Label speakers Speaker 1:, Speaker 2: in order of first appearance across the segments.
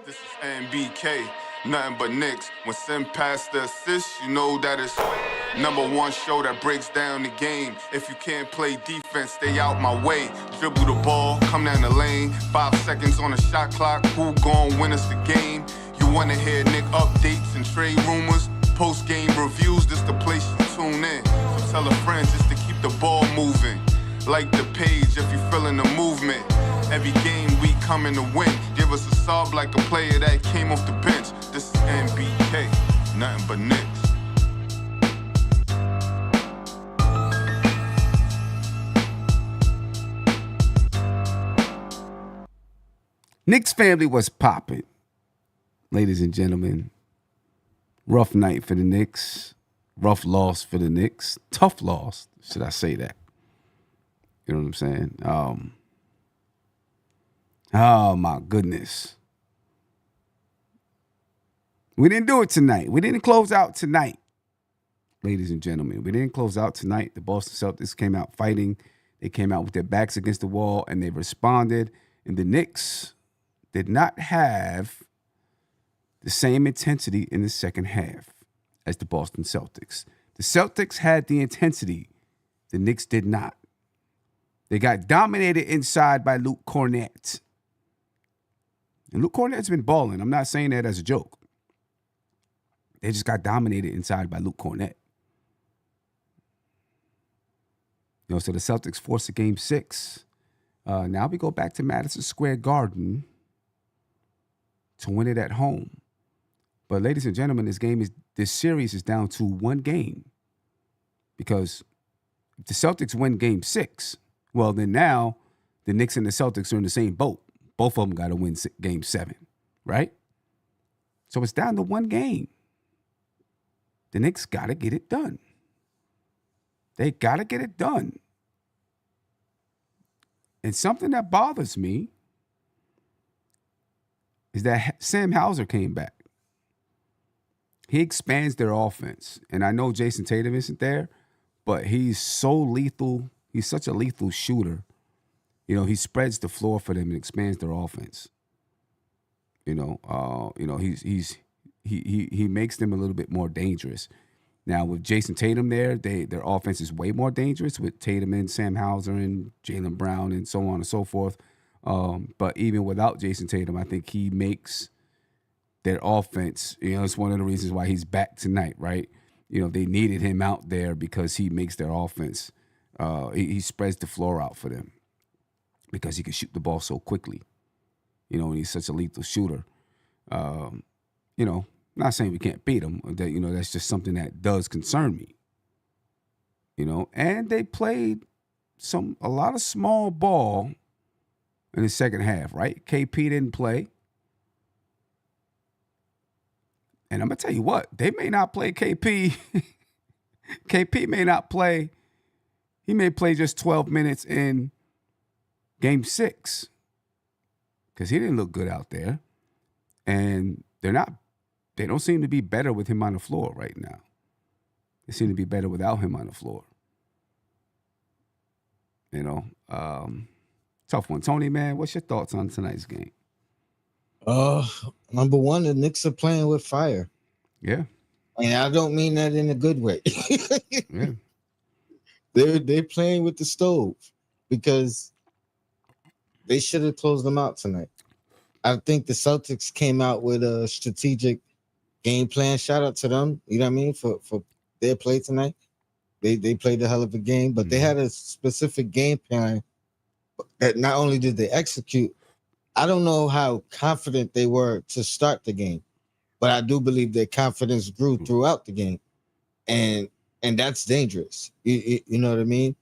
Speaker 1: This is NBK, nothing but Knicks. When Sim passed the assist, you know that it's #1 show that breaks down the game. If you can't play defense, stay out my way. Dribble the ball, come down the lane. 5 seconds on the shot clock, who gon' win us the game? You wanna hear Nick updates and trade rumors? Post-game reviews, this the place you tune in. So tell a friend just to keep the ball moving. Like the page if you feeling the movement. Every game we coming to win. Give us a sob like a player that came off the bench. This is NBK, nothing but Knicks.
Speaker 2: Knicks family was popping. Ladies and gentlemen, rough night for the Knicks. Rough loss for the Knicks. Tough loss, should I say that? You know what I'm saying? Oh, my goodness. We didn't do it tonight. We didn't close out tonight, ladies and gentlemen. We didn't close out tonight. The Boston Celtics came out fighting. They came out with their backs against the wall, and they responded. And the Knicks did not have the same intensity in the second half as the Boston Celtics. The Celtics had the intensity. The Knicks did not. They got dominated inside by Luke Kornet. And Luke Kornet's been balling. I'm not saying that as a joke. They just got dominated inside by Luke Kornet. So the Celtics forced a game 6. Now we go back to Madison Square Garden to win it at home. But ladies and gentlemen, this series is down to 1 game. Because if the Celtics win game 6, well, then now the Knicks and the Celtics are in the same boat. Both of them got to win game 7, right? So it's down to 1 game. The Knicks got to get it done. They got to get it done. And something that bothers me is that Sam Hauser came back. He expands their offense. And I know Jason Tatum isn't there, but he's so lethal. He's such a lethal shooter. He spreads the floor for them and expands their offense. He makes them a little bit more dangerous. Now with Jason Tatum there, their offense is way more dangerous with Tatum and Sam Hauser and Jaylen Brown and so on and so forth. But even without Jason Tatum, I think he makes their offense. It's one of the reasons why he's back tonight, right? They needed him out there because he makes their offense. He spreads the floor out for them because he can shoot the ball so quickly. And he's such a lethal shooter. Not saying we can't beat him. That's just something that does concern me. And they played a lot of small ball in the second half, right? KP didn't play. And I'm going to tell you what, they may not play KP. KP may not play. He may play just 12 minutes in game 6 because he didn't look good out there. And they don't seem to be better with him on the floor right now. They seem to be better without him on the floor. Tough one. Tony, man, what's your thoughts on tonight's game?
Speaker 3: Number one, the Knicks are playing with fire.
Speaker 2: Yeah.
Speaker 3: And I don't mean that in a good way.
Speaker 2: Yeah.
Speaker 3: They're playing with the stove because they should have closed them out tonight. I think the Celtics came out with a strategic game plan. Shout out to them, you know what I mean, for their play tonight. They played a hell of a game, but they had a specific game plan that not only did they execute, I don't know how confident they were to start the game, but I do believe their confidence grew throughout the game. And that's dangerous. You know what I mean?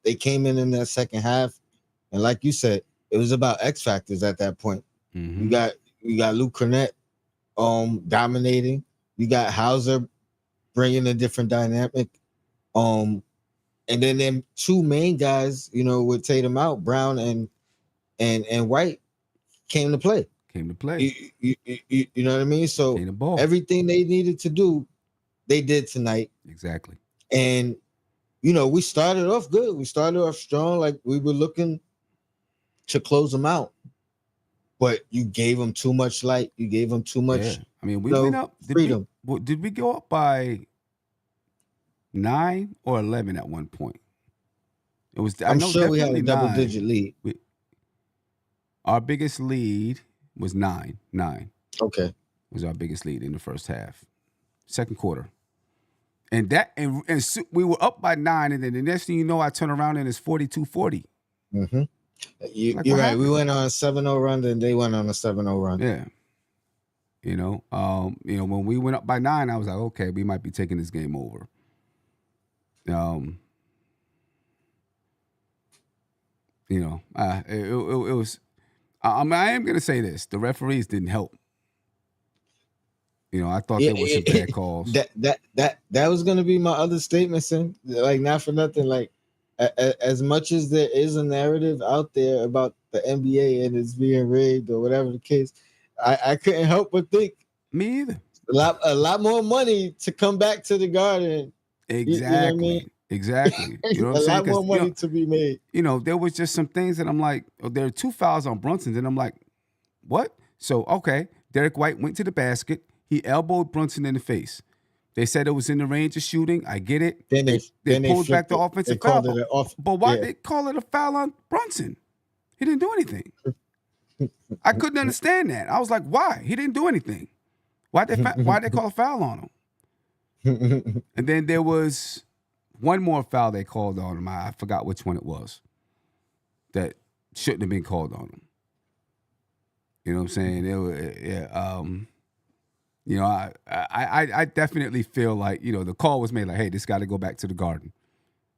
Speaker 3: They came in that second half, and like you said, it was about X factors at that point.
Speaker 2: Mm-hmm.
Speaker 3: You got Luke Kornet dominating. You got Hauser bringing a different dynamic. And then them 2 main guys, with Tatum out, Brown and White came to play.
Speaker 2: You
Speaker 3: know what I mean? So everything they needed to do, they did tonight.
Speaker 2: Exactly.
Speaker 3: And we started off good. We started off strong, like we were looking to close them out. but you gave them too much light. You gave them too much.
Speaker 2: Yeah. I mean, we went up.
Speaker 3: Freedom.
Speaker 2: Did we go up by 9 or 11 at one point? It was.
Speaker 3: I'm sure we had a
Speaker 2: 9.
Speaker 3: double-digit lead.
Speaker 2: Our biggest lead was 9. 9.
Speaker 3: Okay.
Speaker 2: Was our biggest lead in the first half, second quarter, and we were up by 9, and then the next thing you know, I turn around and it's 42-40.
Speaker 3: Mm-hmm. You're right. We went on a 7-0 run, then they went on a 7-0 run.
Speaker 2: Yeah. When we went up by 9, I was like, okay, we might be taking this game over. It was. I am gonna say this: the referees didn't help. I thought there were some bad calls.
Speaker 3: That was gonna be my other statement, Sim. Like, not for nothing. Like, as much as there is a narrative out there about the NBA and it's being rigged or whatever the case, I couldn't help but think.
Speaker 2: Me either.
Speaker 3: A lot more money to come back to the Garden.
Speaker 2: Exactly.
Speaker 3: You know what I mean?
Speaker 2: Exactly. You know what I'm
Speaker 3: saying? A lot more money to be made.
Speaker 2: There was just some things that I'm like, there are 2 fouls on Brunson, and I'm like, what? So, okay, Derek White went to the basket. He elbowed Brunson in the face. They said it was in the range of shooting. I get it.
Speaker 3: Then
Speaker 2: they pulled back the offensive foul. But why they call it a foul on Brunson? He didn't do anything. I couldn't understand that. I was like, why? He didn't do anything. Why'd they call a foul on him? And then there was one more foul they called on him. I forgot which one it was. That shouldn't have been called on him. You know what I'm saying? I definitely feel like, the call was made like, hey, this got to go back to the Garden.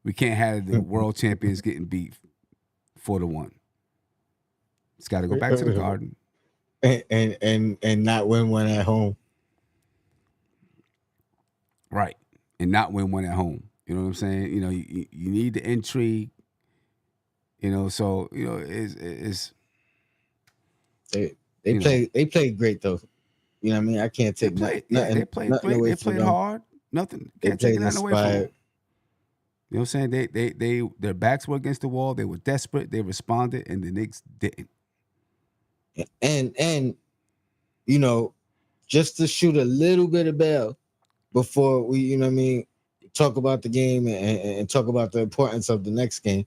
Speaker 2: We can't have the world champions getting beat 4-1. It's got to go back to the Garden.
Speaker 3: And not win one at home.
Speaker 2: Right. And not win one at home. You know what I'm saying? You need the intrigue. So, it's
Speaker 3: they played great though. You know what I mean? I can't take nothing.
Speaker 2: They played great. They played hard. Nothing. Can't take nothing away from them. You know what I'm saying? Their backs were against the wall. They were desperate. They responded, and the Knicks didn't.
Speaker 3: And just to shoot a little bit of bell before we, talk about the game and talk about the importance of the next game.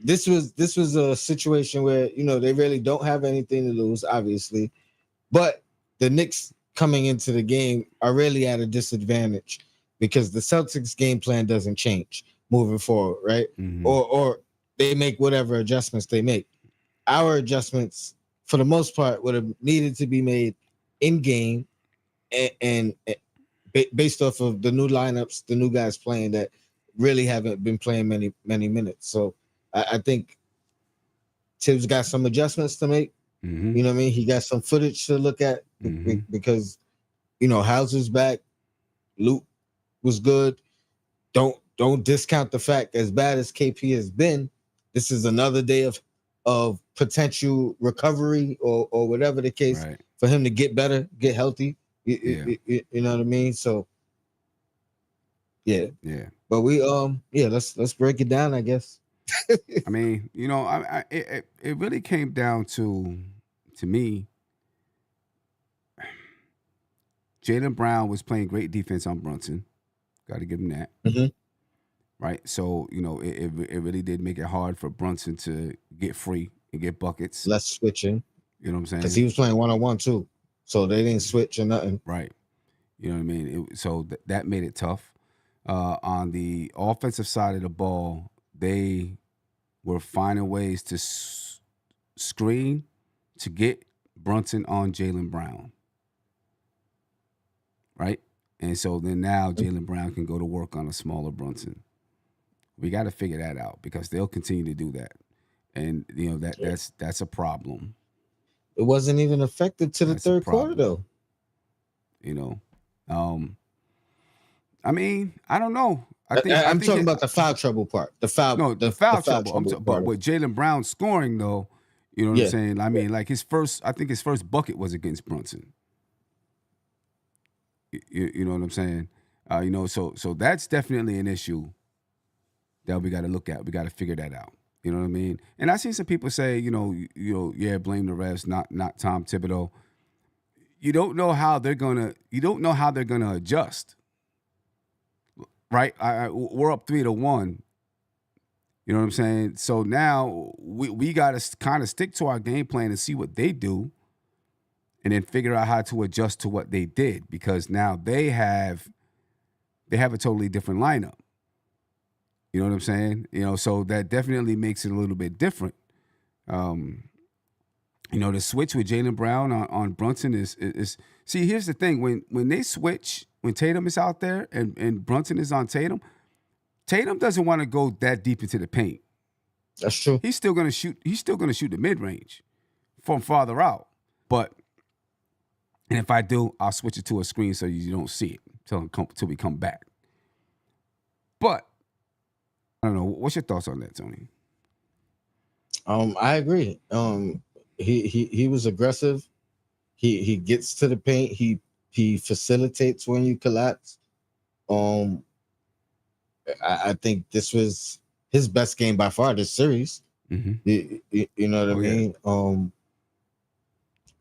Speaker 3: This was a situation where they really don't have anything to lose, obviously, but the Knicks coming into the game are really at a disadvantage because the Celtics game plan doesn't change moving forward, right? Mm-hmm. Or they make whatever adjustments they make. Our adjustments, for the most part, would have needed to be made in game and based off of the new lineups, the new guys playing that really haven't been playing many minutes. So I think Tibbs got some adjustments to make. Mm-hmm. You know what I mean? He got some footage to look at because Hauser's back. Luke was good. Don't discount the fact, as bad as KP has been, this is another day of potential recovery or whatever the case, right, for him to get better, get healthy. You know what I mean? So yeah. But we let's break it down, I guess.
Speaker 2: I mean, it really came down to me. Jaylen Brown was playing great defense on Brunson. Got to give him that. Mm-hmm. Right? So, it really did make it hard for Brunson to get free and get buckets.
Speaker 3: Less switching.
Speaker 2: You know what I'm saying?
Speaker 3: Because he was playing one-on-one too. So they didn't switch or nothing.
Speaker 2: Right. You know what I mean? So that made it tough. On the offensive side of the ball, they were finding ways to screen to get Brunson on Jaylen Brown. Right? And so then now Jaylen Brown can go to work on a smaller Brunson. We got to figure that out because they'll continue to do that. And, that's a problem.
Speaker 3: It wasn't even effective to the third quarter, though.
Speaker 2: I mean, I don't know.
Speaker 3: I'm talking about the foul trouble part. The foul trouble.
Speaker 2: But with Jaylen Brown scoring, though, you know what I'm saying? I mean, like his first bucket was against Brunson. You know what I'm saying? So that's definitely an issue that we got to look at. We got to figure that out. You know what I mean? And I seen some people say, yeah, blame the refs, not Tom Thibodeau. You don't know how they're gonna adjust, right? We're up 3-1. You know what I'm saying? So now we got to kind of stick to our game plan and see what they do, and then figure out how to adjust to what they did, because now they have a totally different lineup. You know what I'm saying? So that definitely makes it a little bit different. The switch with Jaylen Brown on Brunson is see, here's the thing. When they switch, when Tatum is out there and Brunson is on Tatum doesn't want to go that deep into the paint.
Speaker 3: That's true.
Speaker 2: He's still gonna shoot the mid-range from farther out. And if I do, I'll switch it to a screen so you don't see it till we come back. But I don't know. What's your thoughts on that, Tony?
Speaker 3: I agree. He was aggressive. He gets to the paint. He facilitates when you collapse. I think this was his best game by far this series.
Speaker 2: Mm-hmm.
Speaker 3: You know what I mean?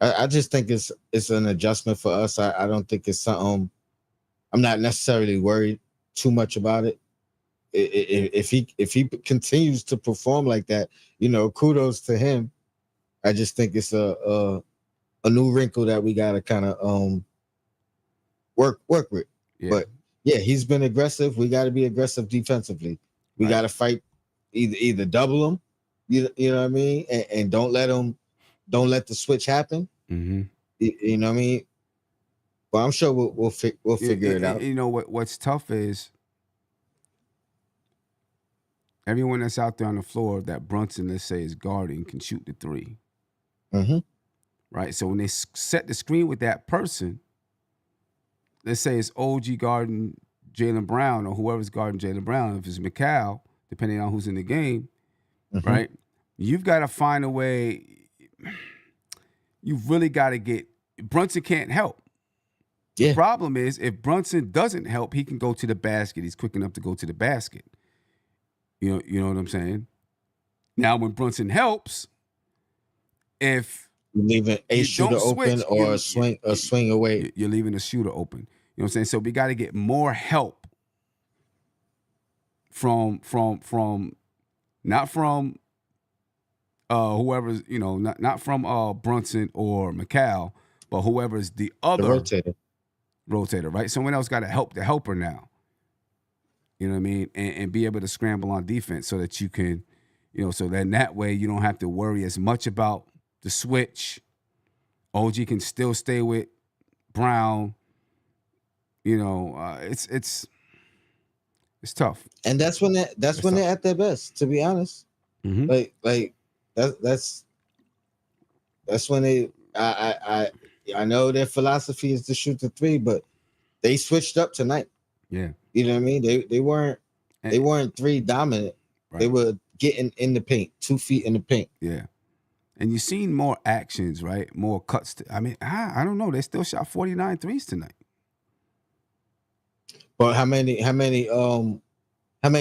Speaker 3: I just think it's an adjustment for us. I don't think it's something. I'm not necessarily worried too much about it. If he continues to perform like that, kudos to him. I just think it's a new wrinkle that we gotta kind of work with.
Speaker 2: Yeah.
Speaker 3: But yeah, he's been aggressive. We got to be aggressive defensively. We got to fight, either double him, you know what I mean, and don't let the switch happen.
Speaker 2: Mm-hmm.
Speaker 3: You know what I mean. But I'm sure we'll figure it out.
Speaker 2: What's tough is everyone that's out there on the floor that Brunson, let's say, is guarding can shoot the three.
Speaker 3: Mm-hmm.
Speaker 2: Right. So when they set the screen with that person, let's say it's OG guarding Jaylen Brown or whoever's guarding Jaylen Brown, if it's McCall, depending on who's in the game,
Speaker 3: Mm-hmm.
Speaker 2: right? You've got to find a way. You've really got to get Brunson can't help.
Speaker 3: Yeah.
Speaker 2: The problem is if Brunson doesn't help, he can go to the basket. He's quick enough to go to the basket. You know what I'm saying? Now, when Brunson helps, if
Speaker 3: you're leaving a shooter open or a swing away,
Speaker 2: you're leaving a shooter open. You know what I'm saying? So we got to get more help from not from whoever's, not from Brunson or McCall, but whoever's the other rotator, right? Someone else got to help the helper now. You know what I mean? And be able to scramble on defense so that you can, so that way you don't have to worry as much about the switch. OG can still stay with Brown. It's tough.
Speaker 3: And that's when they're at their best, to be honest.
Speaker 2: Mm-hmm.
Speaker 3: Like that's when they I know their philosophy is to shoot the three, but they switched up tonight.
Speaker 2: Yeah.
Speaker 3: You know what I mean? They weren't three dominant. Right. They were getting in the paint, 2 feet in the paint.
Speaker 2: Yeah. And you've seen more actions, right? More cuts. I don't know. They still shot 49 threes tonight.
Speaker 3: But how many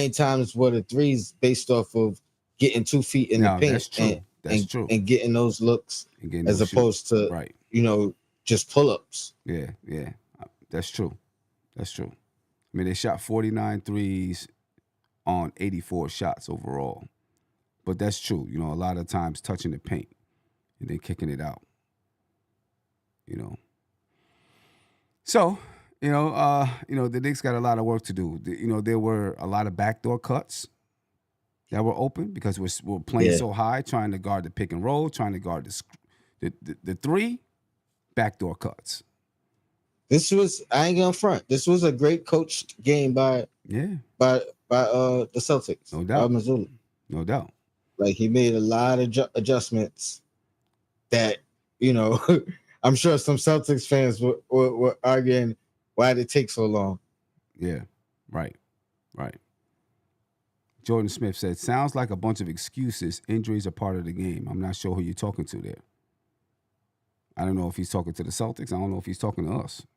Speaker 3: times were the threes based off of getting 2 feet in the paint?
Speaker 2: That's true. That's true.
Speaker 3: And getting those looks as opposed to
Speaker 2: right.
Speaker 3: Just pull-ups.
Speaker 2: Yeah. That's true. I mean, they shot 49 threes on 84 shots overall. But that's true. A lot of times touching the paint and then kicking it out. So, the Knicks got a lot of work to do. There were a lot of backdoor cuts that were open because we're playing so high, trying to guard the pick and roll, trying to guard the three, backdoor cuts.
Speaker 3: This was, I ain't gonna front. This was a great coached game by the Celtics.
Speaker 2: No doubt.
Speaker 3: Mazzulla.
Speaker 2: No doubt.
Speaker 3: Like he made a lot of adjustments that I'm sure some Celtics fans were arguing why did it take so long.
Speaker 2: Yeah, right. Jordan Smith said, "Sounds like a bunch of excuses. Injuries are part of the game." I'm not sure who you're talking to there. I don't know if he's talking to the Celtics. I don't know if he's talking to us.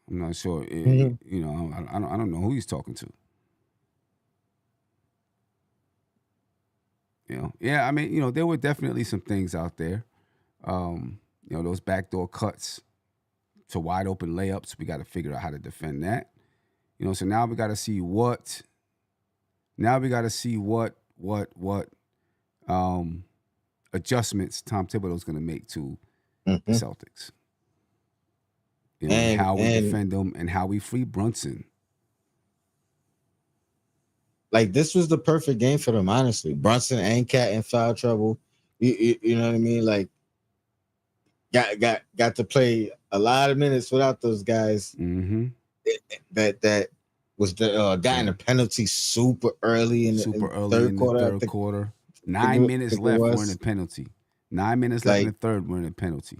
Speaker 2: I'm not sure. I don't know who he's talking to. Yeah, I mean, there were definitely some things out there. Those backdoor cuts to wide open layups. We got to figure out how to defend that. So now we got to see what. Now we got to see what adjustments Tom Thibodeau's going to make to the Celtics. And how we defend them and how we free Brunson.
Speaker 3: Like, this was the perfect game for them, honestly. Brunson and Cat in foul trouble. You know what I mean? Like, got to play a lot of minutes without those guys.
Speaker 2: Mm-hmm.
Speaker 3: That was gotten a penalty super early in the third quarter.
Speaker 2: 9 minutes left, we're in a penalty. 9 minutes left in the third, we're in a penalty.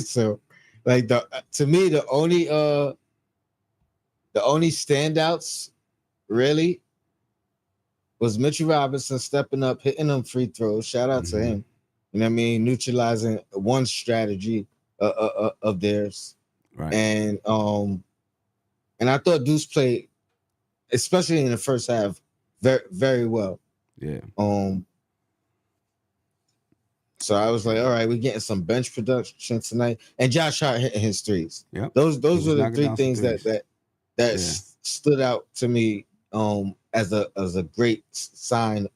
Speaker 3: So, like, to me, the only standouts really was Mitchell Robinson stepping up, hitting them free throws. Shout out to him. You know what I mean? Neutralizing one strategy of theirs.
Speaker 2: Right.
Speaker 3: And I thought Deuce played, especially in the first half, very, very well.
Speaker 2: Yeah.
Speaker 3: So I was like, all right, we're getting some bench production tonight. And Josh Hart hitting his threes.
Speaker 2: Yep.
Speaker 3: Those were the three things that stood out to me as a great sign,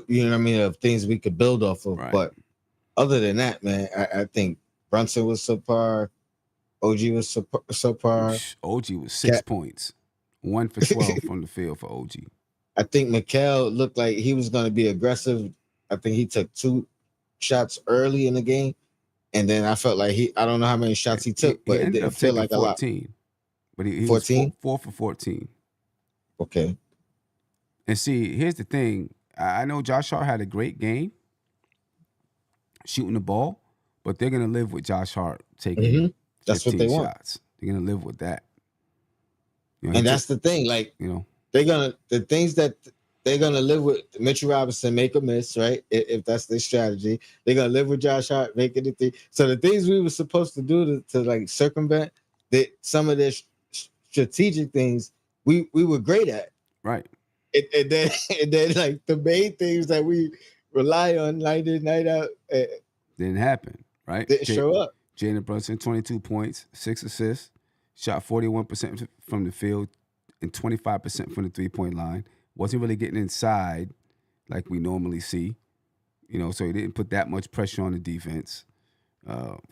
Speaker 3: you know what I mean, of things we could build off of. Right. But other than that, man, I think Brunson was subpar. OG was subpar.
Speaker 2: OG was 6 points. 1 for 12 from the field for OG.
Speaker 3: I think Mikal looked like he was going to be aggressive. I think he took 2 shots early in the game. And then I felt like I don't know how many shots he took, but it didn't feel like 14, a lot.
Speaker 2: But he
Speaker 3: 14?
Speaker 2: Was 4 for 14.
Speaker 3: Okay.
Speaker 2: And see, here's the thing. I know Josh Hart had a great game shooting the ball, but they're going to live with Josh Hart taking
Speaker 3: that's what they
Speaker 2: shots.
Speaker 3: want.
Speaker 2: They're going to live with that.
Speaker 3: And that's the thing. Like, the things that they're going to live with Mitchell Robinson, make a miss, right? If that's their strategy. They're going to live with Josh Hart, making the thing. So the things we were supposed to do to like circumvent some of their strategic things, we were great at.
Speaker 2: Right.
Speaker 3: And then like the main things that we rely on night in, night out.
Speaker 2: Didn't happen, right?
Speaker 3: Didn't show up.
Speaker 2: Jalen Brunson, 22 points, 6 assists, shot 41% from the field and 25% from the three-point line. Wasn't really getting inside like we normally see, so he didn't put that much pressure on the defense.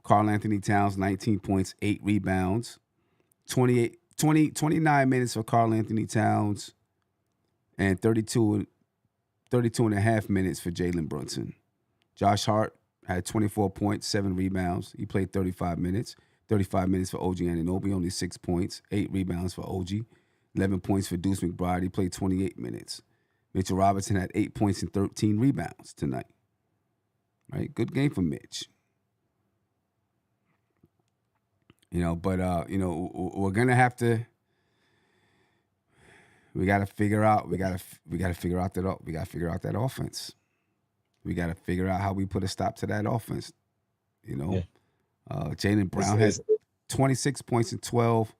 Speaker 2: Karl Anthony Towns, 19 points, 8 rebounds, 29 minutes for Karl Anthony Towns, and 32 and a half minutes for Jalen Brunson. Josh Hart had 24 points, 7 rebounds. He played 35 minutes. 35 minutes for OG Anunoby, only 6 points, 8 rebounds for OG. 11 points for Deuce McBride. He played 28 minutes. Mitchell Robinson had 8 points and 13 rebounds tonight. Right? Good game for Mitch. But we're gonna have to. We gotta figure out. We gotta figure out that offense. We gotta figure out how we put a stop to that offense. Jaylen Brown has 26 points and 12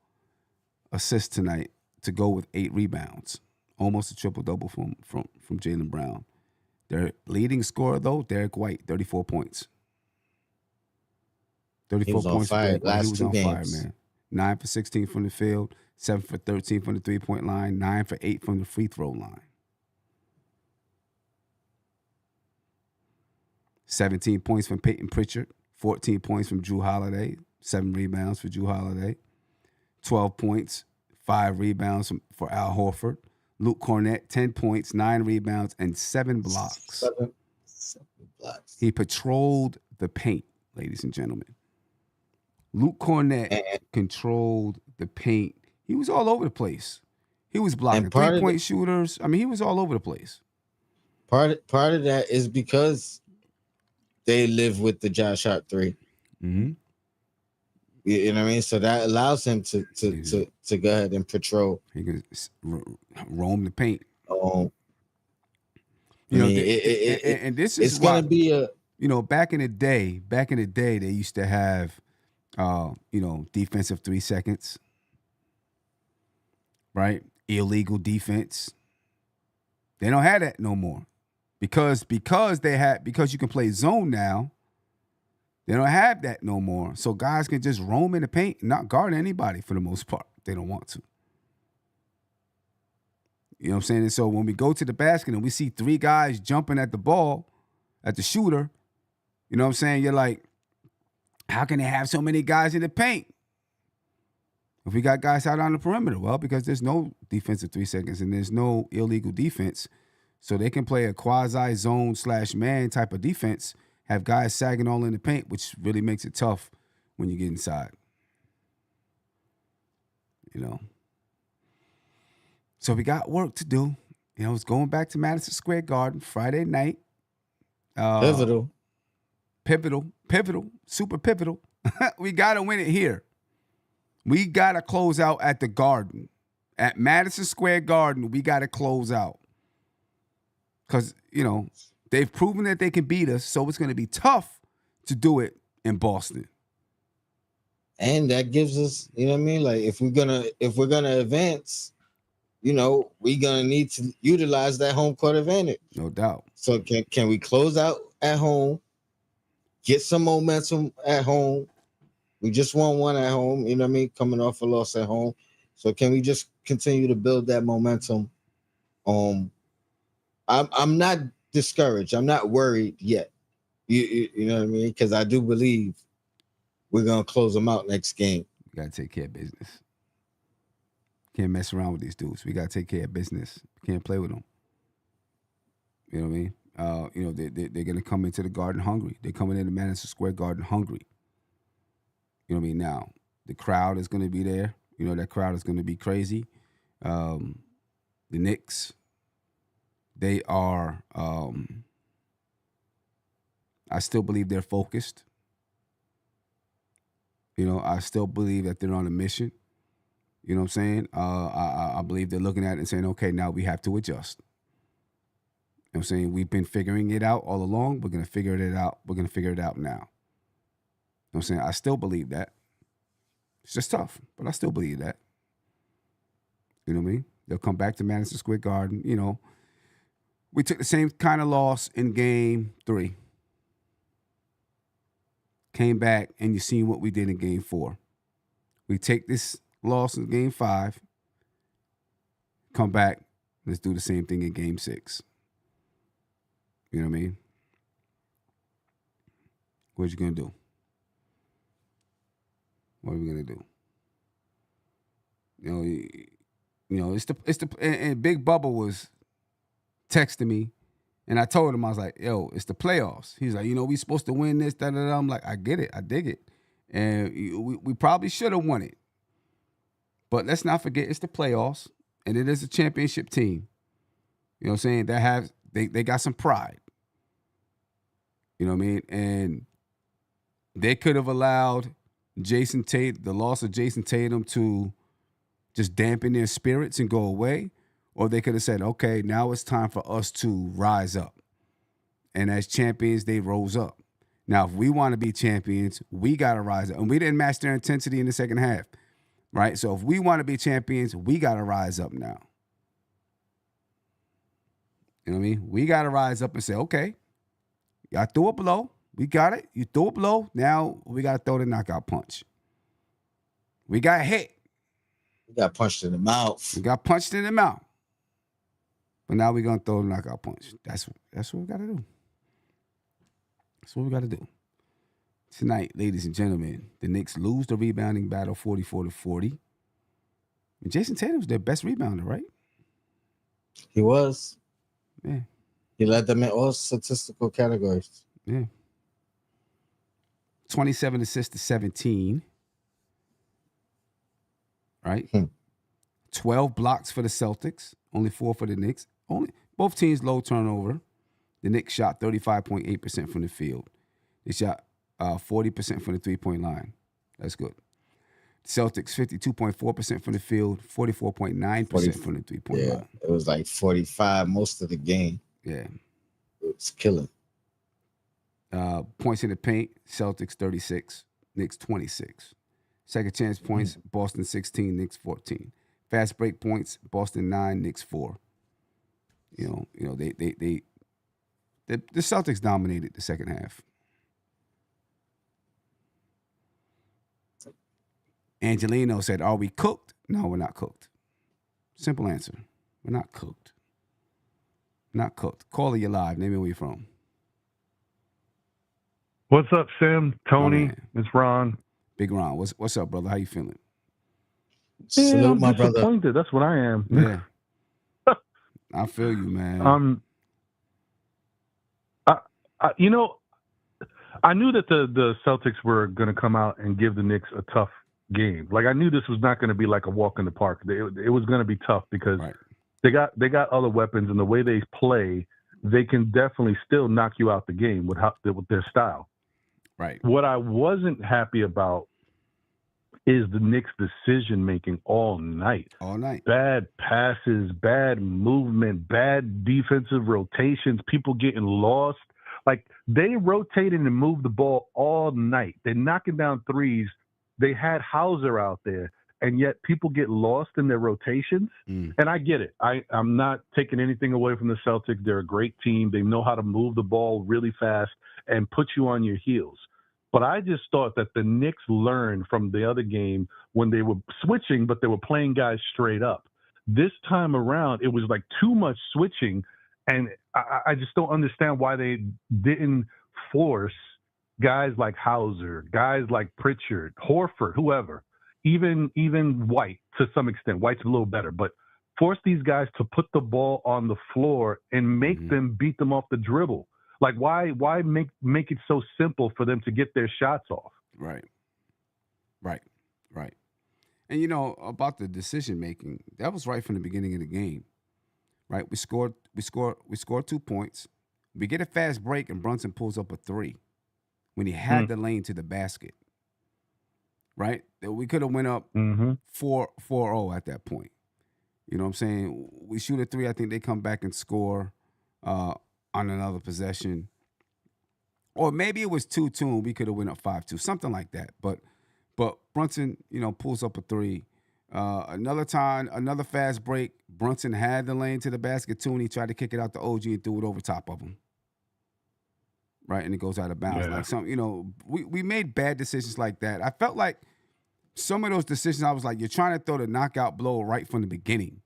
Speaker 2: assists tonight to go with 8 rebounds. Almost a triple-double from Jaylen Brown. Their leading scorer, though, Derek White, 34 points. 34 points.
Speaker 3: Fire.
Speaker 2: He was on fire, man. 9 for 16 from the field, 7 for 13 from the three-point line, 9 for 8 from the free throw line. 17 points from Peyton Pritchard, 14 points from Drew Holiday, 7 rebounds for Drew Holiday, 12 points, 5 rebounds for Al Horford. Luke Cornett, 10 points, 9 rebounds, and 7 blocks.
Speaker 3: 7 blocks.
Speaker 2: He patrolled the paint, ladies and gentlemen. Luke Cornett controlled the paint. He was all over the place. He was blocking three-point shooters. I mean, he was all over the place.
Speaker 3: Part of that is because they live with the Josh Hart 3.
Speaker 2: Mm-hmm.
Speaker 3: You know what I mean? So that allows him to go ahead and patrol.
Speaker 2: He can roam the paint.
Speaker 3: And
Speaker 2: this is
Speaker 3: going to be a...
Speaker 2: back in the day, they used to have, defensive 3 seconds, right? Illegal defense. They don't have that no more. Because you can play zone now, they don't have that no more. So guys can just roam in the paint and not guard anybody for the most part. They don't want to. You know what I'm saying? And so when we go to the basket and we see 3 guys jumping at the ball, at the shooter, you know what I'm saying? You're like, how can they have so many guys in the paint? If we got guys out on the perimeter, well, because there's no defensive 3 seconds and there's no illegal defense. So they can play a quasi-zone /man type of defense, have guys sagging all in the paint, which really makes it tough when you get inside. You know? So we got work to do. You know, it's going back to Madison Square Garden Friday night.
Speaker 3: Pivotal,
Speaker 2: super pivotal. We got to win it here. We got to close out at the Garden. At Madison Square Garden, we got to close out. Because, you know, they've proven that they can beat us, so it's going to be tough to do it in Boston.
Speaker 3: and that gives us, you know what I mean? Like if we're gonna advance, you know, we're gonna need to utilize that home court advantage.
Speaker 2: No doubt.
Speaker 3: So can we close out at home, get some momentum at home? We just won one at home, you know what I mean, coming off a loss at home. So can we just continue to build that momentum? I'm not discouraged. I'm not worried yet. You know what I mean? Because I do believe we're gonna close them out next game.
Speaker 2: We gotta take care of business. Can't mess around with these dudes. We gotta take care of business. Can't play with them. You know what I mean? You know, they're gonna come into the Garden hungry. They're coming into Madison Square Garden hungry. You know what I mean? Now, the crowd is gonna be there. You know, that crowd is gonna be crazy. The Knicks, they are I still believe they're focused. You know, I still believe that they're on a mission. You know what I'm saying? I believe they're looking at it and saying, okay, now we have to adjust. You know what I'm saying? We've been figuring it out all along. We're going to figure it out. We're going to figure it out now. You know what I'm saying? I still believe that. It's just tough, but I still believe that. You know what I mean? They'll come back to Madison Square Garden. You know, we took the same kind of loss in Game 3. Came back, and you seen what we did in Game 4. We take this loss in Game 5, come back, let's do the same thing in Game 6. You know what I mean? What you gonna do? What are we gonna do? You know, it's the and Big Bubba was texting me. And I told him, I was like, yo, it's the playoffs. He's like, you know, we supposed to win this, da-da-da. I'm like, I get it. I dig it. And we probably should have won it. But let's not forget, it's the playoffs. And it is a championship team. You know what I'm saying? They got some pride. You know what I mean? And they could have allowed the loss of Jason Tatum to just dampen their spirits and go away. Or they could have said, okay, now it's time for us to rise up. And as champions, they rose up. Now, if we want to be champions, we got to rise up. And we didn't match their intensity in the second half, right? So if we want to be champions, we got to rise up now. You know what I mean? We got to rise up and say, okay, y'all threw a blow. We got it. You threw a blow. Now we got to throw the knockout punch. We got hit.
Speaker 3: We got punched in the mouth.
Speaker 2: We got punched in the mouth. But now we're going to throw the knockout punch. That's what we got to do. That's what we got to do. Tonight, ladies and gentlemen, the Knicks lose the rebounding battle 44-40. And Jason Tatum's their best rebounder, right?
Speaker 3: He was.
Speaker 2: Yeah.
Speaker 3: He led them in all statistical categories.
Speaker 2: Yeah. 27 assists to 17. Right? 12 blocks for the Celtics. Only 4 for the Knicks. Both teams low turnover. The Knicks shot 35.8% from the field. They shot 40% from the three-point line. That's good. Celtics 52.4% from the field, 44.9% from the three-point line.
Speaker 3: It was like 45 most of the game.
Speaker 2: Yeah.
Speaker 3: It was killing.
Speaker 2: Points in the paint, Celtics 36, Knicks 26. Second chance points, Boston 16, Knicks 14. Fast break points, Boston 9, Knicks 4. The Celtics dominated the second half. Angelino said, "Are we cooked?" No, we're not cooked. Simple answer. We're not cooked. Not cooked. Caller, you live. Name me where you're from.
Speaker 4: What's up, Sim? Tony?
Speaker 2: man.
Speaker 4: It's Ron.
Speaker 2: Big Ron. What's up, brother? How you feeling?
Speaker 3: Salute,
Speaker 4: I'm
Speaker 3: my brother.
Speaker 4: disappointed. That's what I am.
Speaker 2: Yeah. I feel you, man.
Speaker 4: I knew that the Celtics were going to come out and give the Knicks a tough game. Like, I knew this was not going to be like a walk in the park. It was going to be tough because they got other weapons, and the way they play, they can definitely still knock you out the game with their style.
Speaker 2: Right.
Speaker 4: What I wasn't happy about is the Knicks' decision making all night.
Speaker 2: All night.
Speaker 4: Bad passes, bad movement, bad defensive rotations, people getting lost. Like, they rotated and moved the ball all night. They're knocking down threes. They had Hauser out there, and yet people get lost in their rotations. And I get it. I'm not taking anything away from the Celtics. They're a great team. They know how to move the ball really fast and put you on your heels. But I just thought that the Knicks learned from the other game when they were switching, but they were playing guys straight up. This time around, it was like too much switching, and I just don't understand why they didn't force guys like Hauser, guys like Pritchard, Horford, whoever, even White to some extent. White's a little better, but force these guys to put the ball on the floor and make them beat them off the dribble. Like, why make it so simple for them to get their shots off?
Speaker 2: Right. And about the decision making, that was right from the beginning of the game. Right? We scored 2 points. We get a fast break and Brunson pulls up a 3 when he had the lane to the basket. Right? We could have went up 4-0 at that point. You know what I'm saying? We shoot a 3, I think they come back and score on another possession. Or maybe it was 2-2 and we could have went up 5-2, something like that. But Brunson, pulls up a 3. Another time, another fast break. Brunson had the lane to the basket too, and he tried to kick it out to OG and threw it over top of him. Right, and it goes out of bounds.
Speaker 4: Yeah.
Speaker 2: Like we made bad decisions like that. I felt like some of those decisions, I was like, you're trying to throw the knockout blow right from the beginning.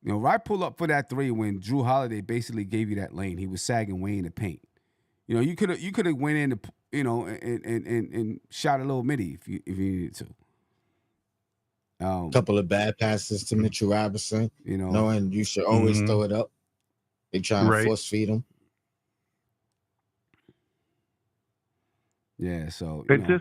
Speaker 2: Right pull up for that 3 when Drew Holiday basically gave you that lane. He was sagging way in the paint. You could have went in and shot a little midi if you needed to.
Speaker 3: A couple of bad passes to Mitchell Robinson, knowing you should always throw it up. They try to force feed him.
Speaker 2: Yeah, so
Speaker 4: they're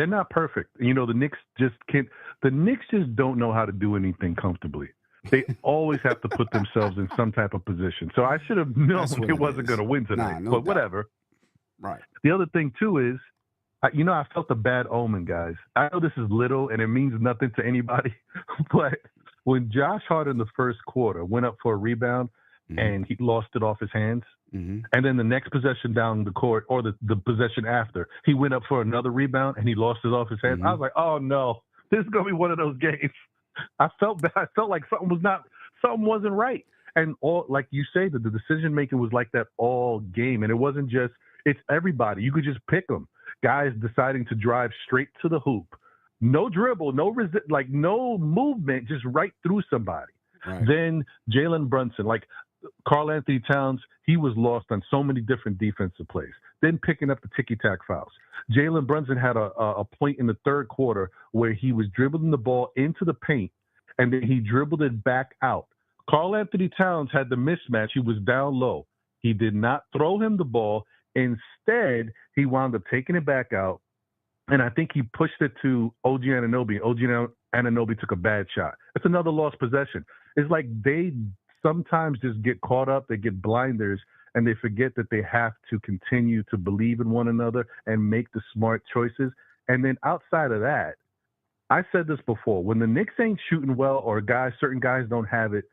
Speaker 4: not perfect. The Knicks just can't. The Knicks just don't know how to do anything comfortably. They always have to put themselves in some type of position. So I should have known it wasn't going to win tonight.
Speaker 2: No
Speaker 4: but
Speaker 2: doubt.
Speaker 4: whatever.
Speaker 2: Right.
Speaker 4: The other thing too is, I felt a bad omen, guys. I know this is little and it means nothing to anybody, but when Josh Hart in the first quarter went up for a rebound and he lost it off his hands, and then the next possession down the court or the possession after, he went up for another rebound and he lost it off his hands. I was like, oh no, this is going to be one of those games. I felt bad. I felt like something wasn't right. And all, like you say, that the decision making was like that all game. And it wasn't just, it's everybody. You could just pick them. Guys deciding to drive straight to the hoop. No dribble, no no movement, just right through somebody.
Speaker 2: Right.
Speaker 4: Then Jalen Brunson, like Karl Anthony Towns, he was lost on so many different defensive plays. Then picking up the ticky-tack fouls. Jalen Brunson had a point in the third quarter where he was dribbling the ball into the paint, and then he dribbled it back out. Karl Anthony Towns had the mismatch. He was down low. He did not throw him the ball. Instead, he wound up taking it back out, and I think he pushed it to OG Anunoby. OG Anunoby took a bad shot. It's another lost possession. It's like they sometimes just get caught up. They get blinders, and they forget that they have to continue to believe in one another and make the smart choices. And then outside of that, I said this before, when the Knicks ain't shooting well or certain guys don't have it,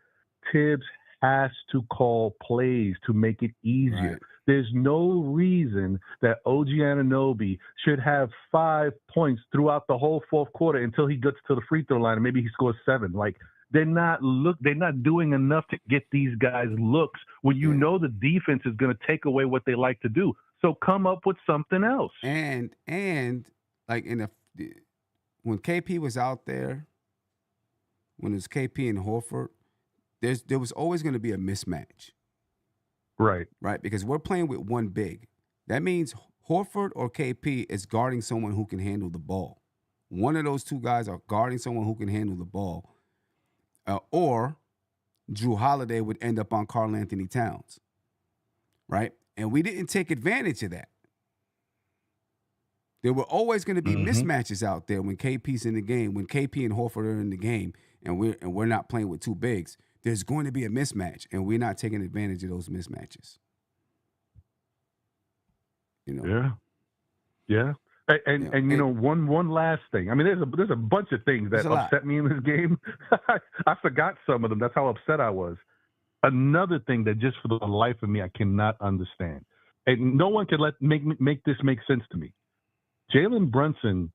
Speaker 4: Tibbs has to call plays to make it easier.
Speaker 2: Right.
Speaker 4: There's no reason that OG Anunoby should have 5 points throughout the whole fourth quarter until he gets to the free throw line and maybe he scores 7. Like, they're not doing enough to get these guys looks when you know the defense is going to take away what they like to do. So come up with something else.
Speaker 2: And like when KP was out there, when it was KP and Horford, there was always going to be a mismatch.
Speaker 4: Right.
Speaker 2: Right? Because we're playing with one big. That means Horford or KP is guarding someone who can handle the ball. One of those two guys are guarding someone who can handle the ball. Or Drew Holiday would end up on Karl Anthony Towns. Right? And we didn't take advantage of that. There were always going to be mismatches out there when KP's in the game, when KP and Horford are in the game, and we're not playing with two bigs. There's going to be a mismatch, and we're not taking advantage of those mismatches. You know?
Speaker 4: Yeah. And you know, one last thing. I mean, there's a bunch of things that upset me in this game. I forgot some of them. That's how upset I was. Another thing that just for the life of me I cannot understand, and no one can make this make sense to me. Jalen Brunson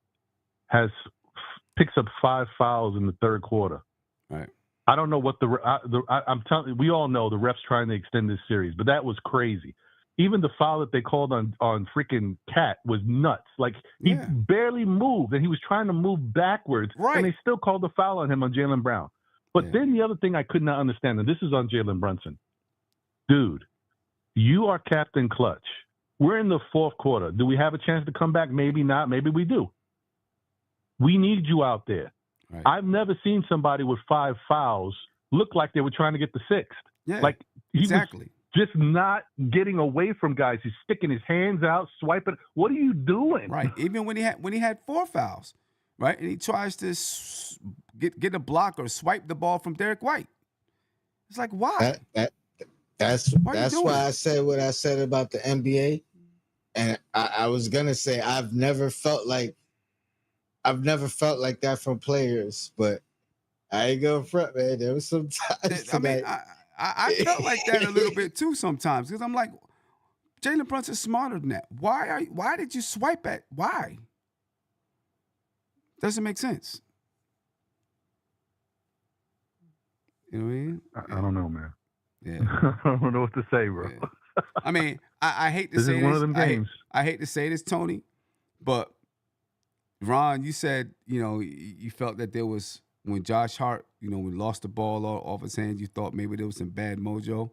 Speaker 4: picks up 5 fouls in the third quarter.
Speaker 2: Right.
Speaker 4: I don't know what I'm telling you, we all know the refs trying to extend this series, but that was crazy. Even the foul that they called on freaking Cat was nuts. Like he barely moved, and he was trying to move backwards, and they still called the foul on him on Jaylen Brown. But then the other thing I could not understand, and this is on Jalen Brunson. Dude, you are Captain Clutch. We're in the fourth quarter. Do we have a chance to come back? Maybe not. Maybe we do. We need you out there.
Speaker 2: Right.
Speaker 4: I've never seen somebody with 5 fouls look like they were trying to get the 6th.
Speaker 2: Yeah,
Speaker 4: like he
Speaker 2: exactly.
Speaker 4: was just not getting away from guys. He's sticking his hands out, swiping. What are you doing?
Speaker 2: Right. Even when he had 4 fouls, right, and he tries to get a block or swipe the ball from Derek White. It's like, why?
Speaker 3: That's why I said what I said about the NBA, and I was gonna say I've never felt like that from players, but I ain't gonna front, man. There was some times tonight.
Speaker 2: I felt like that a little bit too sometimes because I'm like, Jalen Brunson's smarter than that. Why did you swipe at? Why? Doesn't make sense. You know what I mean?
Speaker 4: I don't know, man.
Speaker 2: Yeah.
Speaker 4: I don't know what to say, bro.
Speaker 2: Yeah. I mean, I hate to
Speaker 4: this
Speaker 2: say
Speaker 4: is one of them games.
Speaker 2: I hate to say this, Tony, but Ron, you said, you felt that there was, when Josh Hart, when he lost the ball off his hands, you thought maybe there was some bad mojo.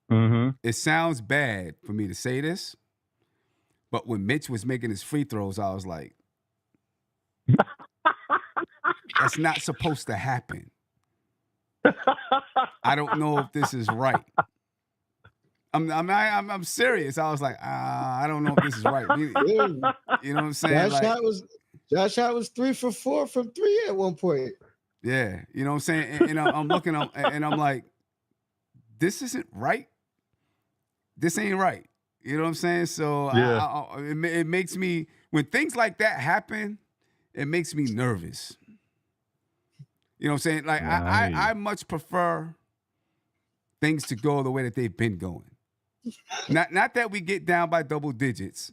Speaker 4: Mm-hmm.
Speaker 2: It sounds bad for me to say this, but when Mitch was making his free throws, I was like, that's not supposed to happen. I don't know if this is right. I'm serious. I was like, I don't know if this is right. You know what I'm saying?
Speaker 3: Josh Hart was 3 for 4 from 3 at one point.
Speaker 2: Yeah, you know what I'm saying? And I'm looking up, and I'm like, this isn't right. This ain't right. You know what I'm saying? So it makes me, when things like that happen, it makes me nervous. You know what I'm saying? Like, I much prefer things to go the way that they've been going. Not that we get down by double digits.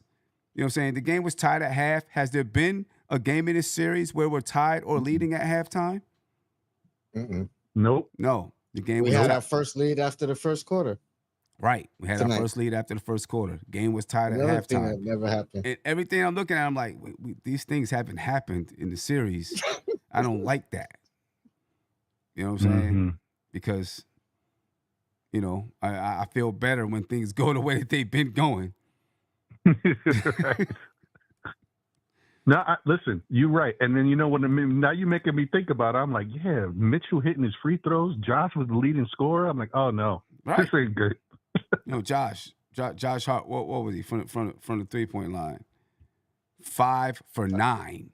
Speaker 2: You know what I'm saying? The game was tied at half. Has there been a game in this series where we're tied or leading at halftime?
Speaker 4: Nope.
Speaker 2: No. The game
Speaker 3: we had our first lead after the first quarter.
Speaker 2: Right. We had our first lead after the first quarter. The game was tied at halftime.
Speaker 3: Thing that never happened.
Speaker 2: And everything I'm looking at, I'm like, these things haven't happened in the series. I don't like that. You know what I'm saying? Because, I feel better when things go the way that they've been going.
Speaker 4: Right. Listen, you're right. And then now you're making me think about it. I'm like, yeah, Mitchell hitting his free throws. Josh was the leading scorer. I'm like, oh no, this ain't good.
Speaker 2: Josh Hart, what was he from the 3-point line? 5 for 9.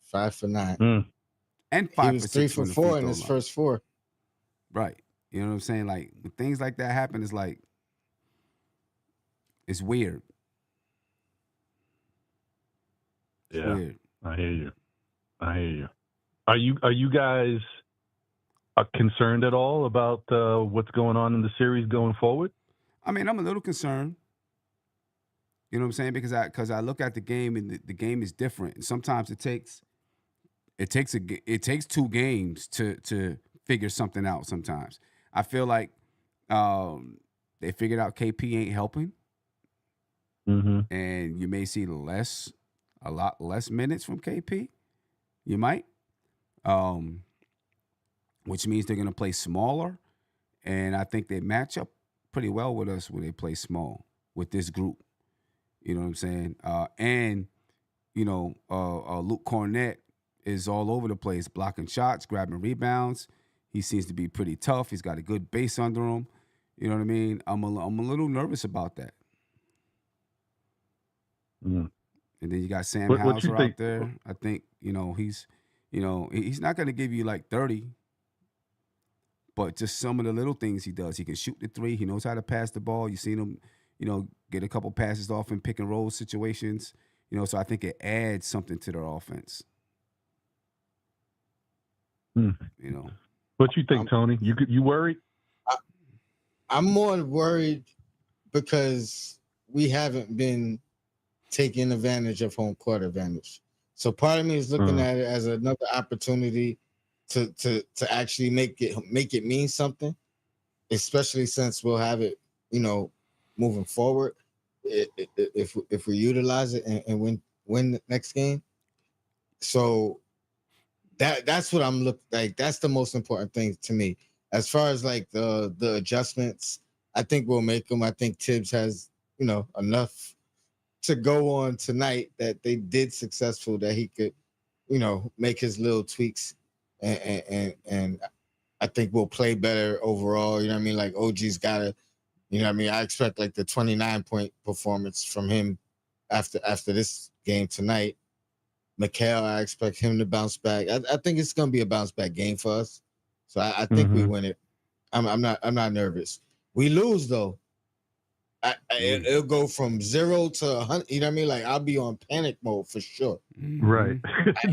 Speaker 3: 5 for 9.
Speaker 2: And 5 for 6.
Speaker 3: He was 3 for 4 in his first 4.
Speaker 2: Right. You know what I'm saying? Like, when things like that happen, it's like, it's weird. It's weird.
Speaker 4: I hear you. Are you guys concerned at all about what's going on in the series going forward?
Speaker 2: I mean, I'm a little concerned. You know what I'm saying? Because I look at the game, and the game is different. And sometimes it takes It takes 2 games to figure something out. Sometimes I feel like they figured out KP ain't helping, and you may see a lot less minutes from KP. You might, which means they're going to play smaller, and I think they match up pretty well with us when they play small with this group. You know what I'm saying? And Luke Cornett is all over the place, blocking shots, grabbing rebounds. He seems to be pretty tough. He's got a good base under him. You know what I mean? I'm a little nervous about that. And then you got Sam Hauser out there. I think he's not going to give you like 30, but just some of the little things he does. He can shoot the 3. He knows how to pass the ball. You've seen him, get a couple passes off in pick and roll situations. So I think it adds something to their offense.
Speaker 4: What you think, Tony? You worried?
Speaker 3: I'm more worried because we haven't been taking advantage of home court advantage. So part of me is looking at it as another opportunity to actually make it mean something, especially since we'll have it, moving forward. If we utilize it and win the next game. So that's what I'm looking like. That's the most important thing to me. As far as like the adjustments, I think we'll make them. I think Tibbs has, enough to go on tonight that they did successful that he could, make his little tweaks and I think we'll play better overall. You know what I mean? Like OG's got to, I expect like the 29-point performance from him after this game tonight. Mikal, I expect him to bounce back. I think it's going to be a bounce back game for us. So I think we win it. I'm not nervous. We lose though. It'll go from 0 to 100. You know what I mean? Like I'll be on panic mode for sure.
Speaker 4: Right.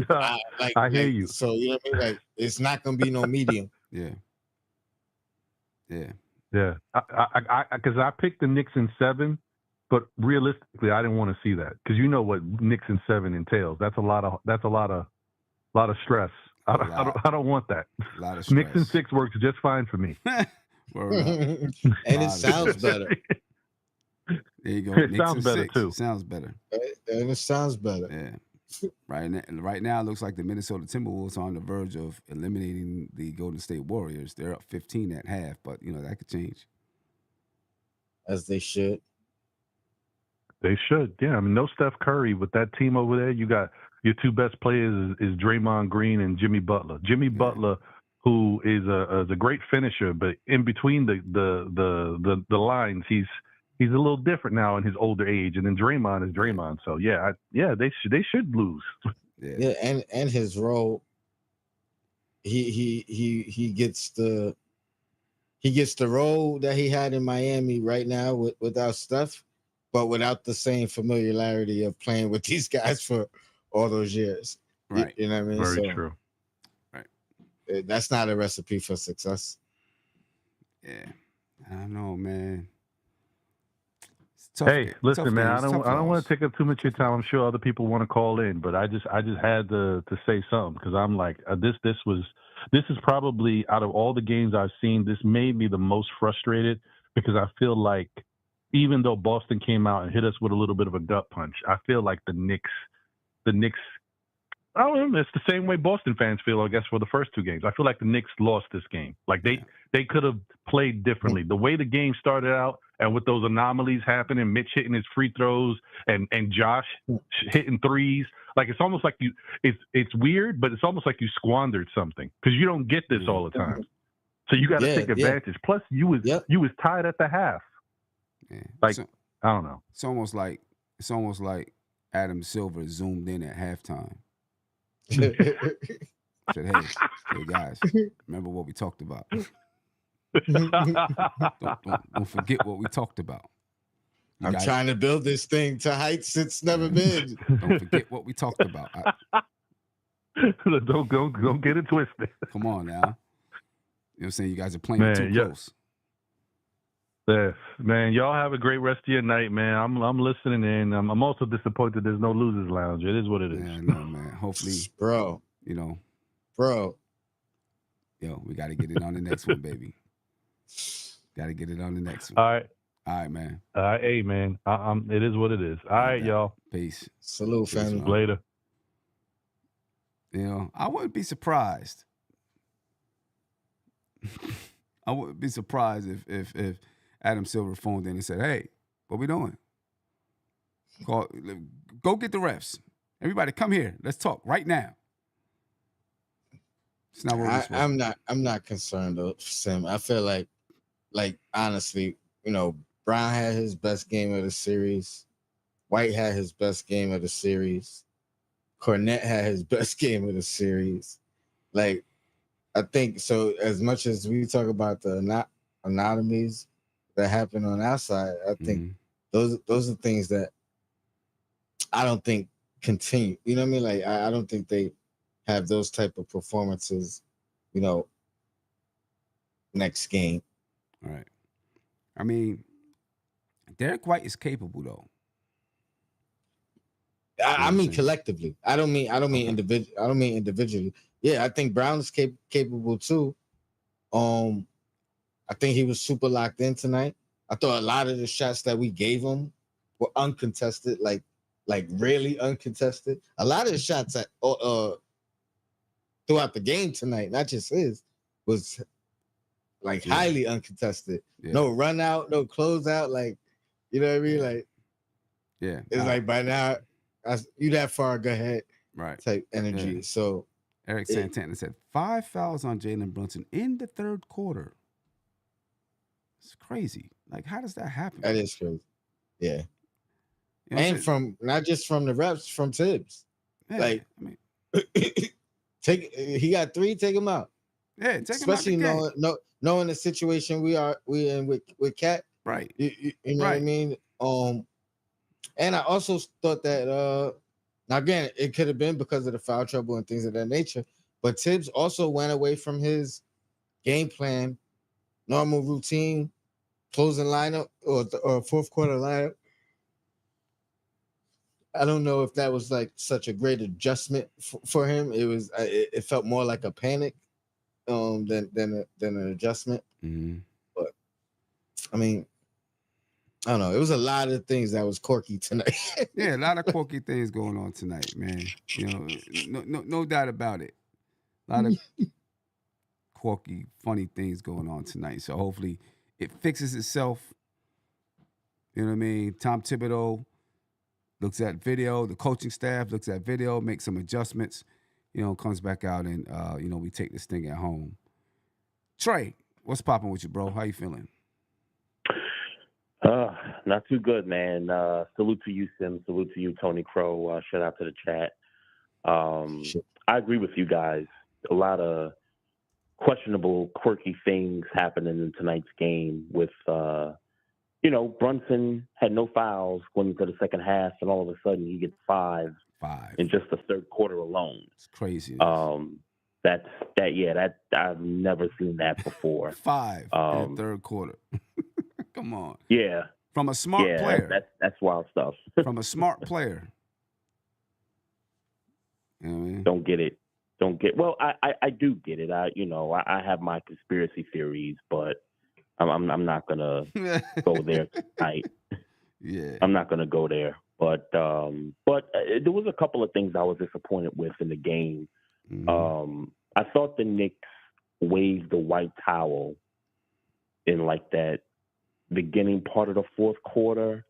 Speaker 4: I hear you.
Speaker 3: So you know what I mean? Like it's not going to be no medium.
Speaker 2: Yeah.
Speaker 4: Because I picked the Knicks in 7, but realistically, I didn't want to see that because you know what Knicks in 7 entails. That's a lot of stress. I don't want that.
Speaker 2: A lot of stress.
Speaker 4: Knicks in 6 works just fine for me.
Speaker 3: And it sounds better.
Speaker 2: There you go.
Speaker 4: It sounds better too.
Speaker 2: Sounds better.
Speaker 3: And it sounds better.
Speaker 2: Yeah. Right now, it looks like the Minnesota Timberwolves are on the verge of eliminating the Golden State Warriors. They're up 15 at half, but that could change.
Speaker 3: As they should.
Speaker 4: They should. Yeah. I mean, no Steph Curry with that team over there. You got your 2 best players is Draymond Green and Jimmy Butler. Jimmy Butler, who is a great finisher, but in between the lines, he's a little different now in his older age. And then Draymond is Draymond. So they should lose.
Speaker 3: Yeah, and his role, he gets the role that he had in Miami right now without Steph, but without the same familiarity of playing with these guys for all those years.
Speaker 2: Right.
Speaker 3: You know what I mean?
Speaker 4: Very true.
Speaker 3: Right. That's not a recipe for success.
Speaker 2: Yeah. I don't know, man.
Speaker 4: Hey, listen, man. I don't want to take up too much of your time. I'm sure other people want to call in, but I just had to say something because I'm like this is probably out of all the games I've seen, this made me the most frustrated because I feel like even though Boston came out and hit us with a little bit of a gut punch, I feel like the Knicks. I don't know. It's the same way Boston fans feel, I guess, for the first 2 games. I feel like the Knicks lost this game. Like they could have played differently. The way the game started out and with those anomalies happening, Mitch hitting his free throws and Josh hitting threes, like it's almost like it's weird, but it's almost like you squandered something because you don't get this all the time. So you got to take advantage. Yeah. Plus, you was tied at the half.
Speaker 2: Yeah.
Speaker 4: Like I don't know.
Speaker 2: It's almost like Adam Silver zoomed in at halftime. Said, hey guys, remember what we talked about. Don't forget what we talked about.
Speaker 3: I'm trying to build this thing to heights it's never been.
Speaker 2: Don't forget what we talked about.
Speaker 4: Don't get it twisted.
Speaker 2: Come on now. You know what I'm saying? You guys are playing too close.
Speaker 4: Yeah, man, y'all have a great rest of your night, man. I'm listening in. I'm also disappointed there's no losers lounge. It is what it is.
Speaker 2: Yeah, no, man. Hopefully,
Speaker 3: bro.
Speaker 2: you know,
Speaker 3: bro.
Speaker 2: yo, we got to get it on the next one, baby. Got to get it on the next one.
Speaker 4: All right.
Speaker 2: All right, man.
Speaker 4: Hey, man. It is what it is. All right, y'all.
Speaker 2: Peace.
Speaker 3: Salute,
Speaker 2: Peace,
Speaker 3: family.
Speaker 2: man.
Speaker 4: Later.
Speaker 2: You know, I wouldn't be surprised. I wouldn't be surprised if Adam Silver phoned in and said, "Hey, what we doing? Go get the refs. Everybody, come here. Let's talk right now." It's not what we're supposed to.
Speaker 3: I'm not concerned though, Sim. I feel like honestly, Brown had his best game of the series. White had his best game of the series. Cornette had his best game of the series. Like, I think so. As much as we talk about the anatomies that happen on our side, I think those are things that I don't think continue. You know what I mean? Like, I don't think they have those type of performances, next game.
Speaker 2: All right. I mean, Derek White is capable though.
Speaker 3: I mean collectively. I don't mean individual. I don't mean individually. Yeah, I think Brown is capable too. I think he was super locked in tonight. I thought a lot of the shots that we gave him were uncontested, like really uncontested. A lot of the shots that throughout the game tonight, not just his, was like highly uncontested. Yeah. No run out, no close out. Like, you know what I mean? Like, it's like by now, you that far, go ahead,
Speaker 2: right?
Speaker 3: Type energy. Yeah. So
Speaker 2: Eric Santana said 5 fouls on Jalen Brunson in the third quarter. It's crazy. Like, how does that happen?
Speaker 3: That is crazy. Yeah. You know, and from not just from the refs, from Tibbs. Yeah, like, I mean, he got 3, take him out.
Speaker 2: Yeah, take
Speaker 3: especially
Speaker 2: him out
Speaker 3: knowing the situation we in with Cat.
Speaker 2: Right.
Speaker 3: You know what I mean? And I also thought that now again, it could have been because of the foul trouble and things of that nature, but Tibbs also went away from his game plan, normal routine, closing lineup or fourth quarter lineup. I don't know if that was like such a great adjustment for him. It was. It felt more like a panic than an adjustment.
Speaker 2: Mm-hmm.
Speaker 3: But I mean, I don't know. It was a lot of things that was quirky tonight.
Speaker 2: Yeah, a lot of quirky things going on tonight, man. You know, no doubt about it. A lot of quirky, funny things going on tonight. So hopefully it fixes itself. You know what I mean? Tom Thibodeau looks at video. The coaching staff looks at video, makes some adjustments. Comes back out and we take this thing at home. Trey, what's popping with you, bro? How you feeling?
Speaker 5: Not too good, man. Salute to you, Sim. Salute to you, Tony Crow. Shout out to the chat. I agree with you guys. A lot of questionable, quirky things happening in tonight's game with, Brunson had no fouls going into the second half, and all of a sudden he gets 5 in just the third quarter alone.
Speaker 2: It's crazy.
Speaker 5: I've never seen that before.
Speaker 2: 5 in the third quarter. Come on.
Speaker 5: Yeah.
Speaker 2: From a smart player.
Speaker 5: That's wild stuff.
Speaker 2: From a smart player. You know what I mean?
Speaker 5: Don't get it. Well, I do get it. I have my conspiracy theories, but I'm not gonna go there tonight.
Speaker 2: Yeah.
Speaker 5: I'm not gonna go there. But there was a couple of things I was disappointed with in the game. Mm-hmm. I thought the Knicks waved the white towel in like that beginning part of the fourth quarter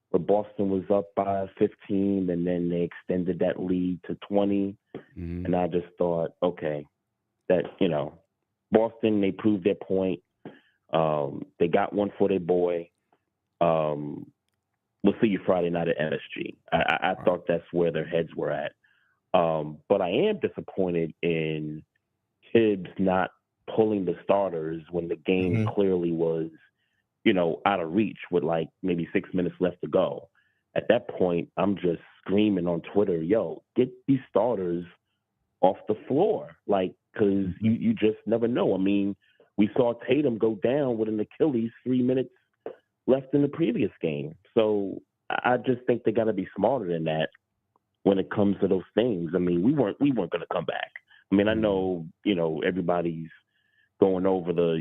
Speaker 5: where Boston was up by 15 and then they extended that lead to 20. Mm-hmm. And I just thought, okay, that, Boston, they proved their point. They got one for their boy. We'll see you Friday night at MSG. I thought that's where their heads were at. But I am disappointed in Tibbs not pulling the starters when the game clearly was, out of reach with like maybe 6 minutes left to go. At that point, I'm just screaming on Twitter, yo, get these starters off the floor. Like, because you just never know. I mean, we saw Tatum go down with an Achilles 3 minutes left in the previous game. So I just think they got to be smarter than that. when it comes to those things. I mean, we weren't going to come back. I mean, I know, everybody's going over the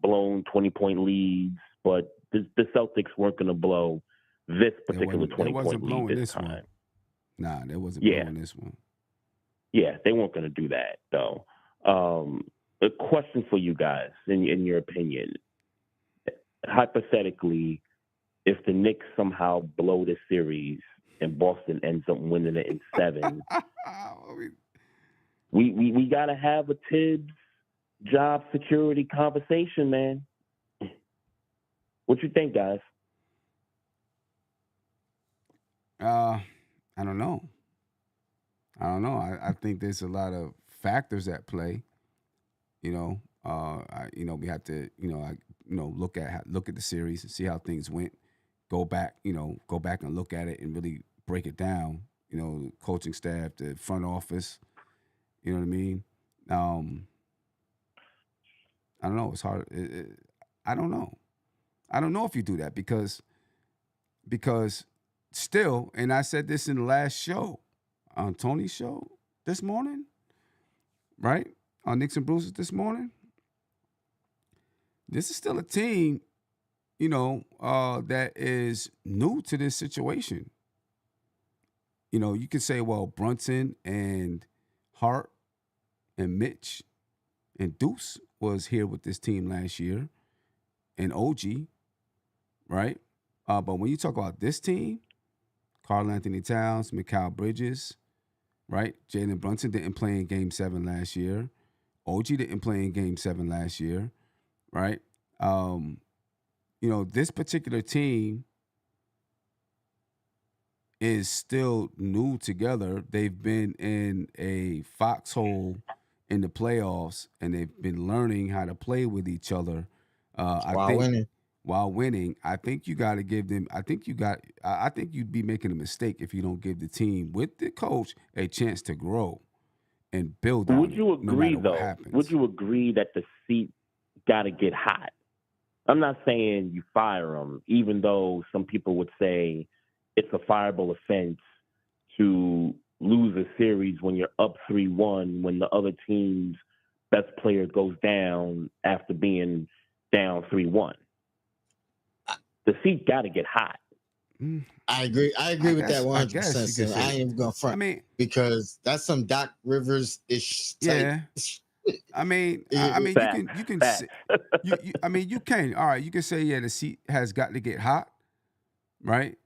Speaker 5: blown 20-point leads, but the Celtics weren't going to blow this particular 20-point lead this time.
Speaker 2: One. Nah, they wasn't blowing this one.
Speaker 5: Yeah, they weren't going to do that, though. A question for you guys, in your opinion. Hypothetically, if the Knicks somehow blow the series and Boston ends up winning it in 7, we got to have a Tibbs job security conversation, man. What you think, guys?
Speaker 2: I don't know. I think there's a lot of factors at play. We have to, look at the series and see how things went. Go back and look at it and really break it down. The coaching staff, the front office. You know what I mean? I don't know. It's hard. I don't know. I don't know if you do that because still, and I said this in the last show, on Tony's show this morning, right? On Knicks and Bruises this morning. This is still a team, that is new to this situation. You could say, well, Brunson and Hart and Mitch and Deuce was here with this team last year, and OG, right? But when you talk about this team, Karl Anthony Towns, Mikal Bridges, right? Jalen Brunson didn't play in Game 7 last year. OG didn't play in Game 7 last year, right? This particular team is still new together. They've been in a foxhole in the playoffs, and they've been learning how to play with each other. While winning, I think you got to give them. I think you'd be making a mistake if you don't give the team with the coach a chance to grow and build.
Speaker 5: Would you agree, though? Would you agree that the seat got to get hot? I'm not saying you fire them, even though some people would say it's a fireable offense to lose a series when you're up 3-1, when the other team's best player goes down after being down 3-1. The seat got to get hot.
Speaker 3: I agree with that 100%. I ain't gonna front. Because that's some Doc Rivers-ish type.
Speaker 2: Yeah. You can say, you can. All right, you can say, the seat has got to get hot, right?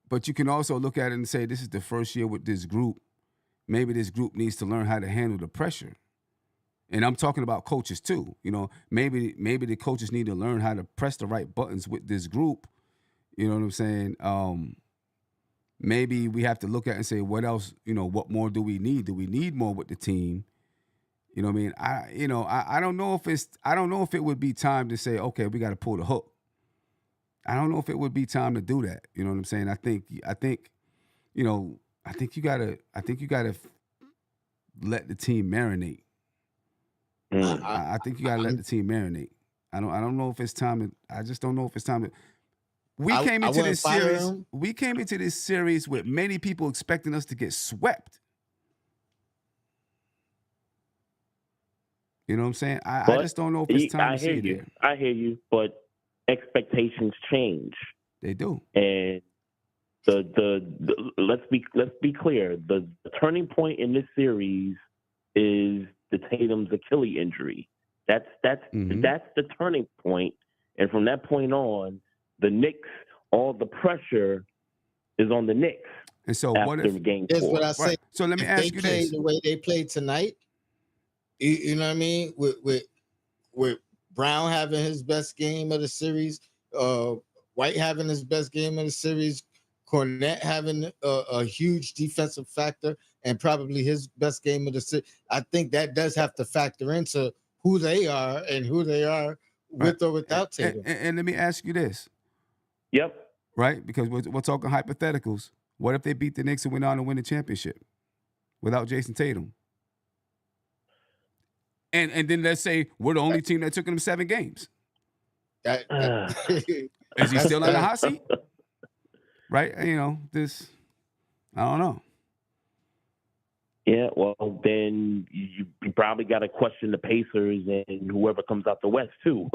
Speaker 2: But you can also look at it and say, this is the first year with this group. Maybe this group needs to learn how to handle the pressure. And I'm talking about coaches too. Maybe the coaches need to learn how to press the right buttons with this group. You know what I'm saying? Maybe we have to look at it and say, what else? What more do we need? Do we need more with the team? You know what I mean? I don't know if it would be time to say, okay, we got to pull the hook. I don't know if it would be time to do that. You know what I'm saying? I think you gotta let the team marinate. I think you gotta let the team marinate. I don't know if it's time. I just don't know if it's time to. We came into this series with many people expecting us to get swept. You know what I'm saying? I just don't know if it's time to see it there.
Speaker 5: I hear you, but expectations change.
Speaker 2: They do.
Speaker 5: And let's be clear. The turning point in this series is the Tatum's Achilles injury. That's the turning point. And from that point on, the Knicks, all the pressure is on the Knicks.
Speaker 2: And so what if
Speaker 5: Game 4?
Speaker 3: Here's what I say.
Speaker 2: Right. So let me ask you this:
Speaker 3: the way they played tonight, you know what I mean? With Brown having his best game of the series, White having his best game of the series, Cornette having a huge defensive factor and probably his best game of the series. I think that does have to factor into who they are and who they are with or without Tatum.
Speaker 2: And let me ask you this.
Speaker 5: Yep.
Speaker 2: Right? Because we're talking hypotheticals. What if they beat the Knicks and went on to win the championship without Jason Tatum? And then let's say we're the only team that took him 7 games. Is he still in the hot seat? Right? I don't know.
Speaker 5: Yeah, well, then you probably got to question the Pacers and whoever comes out the West, too.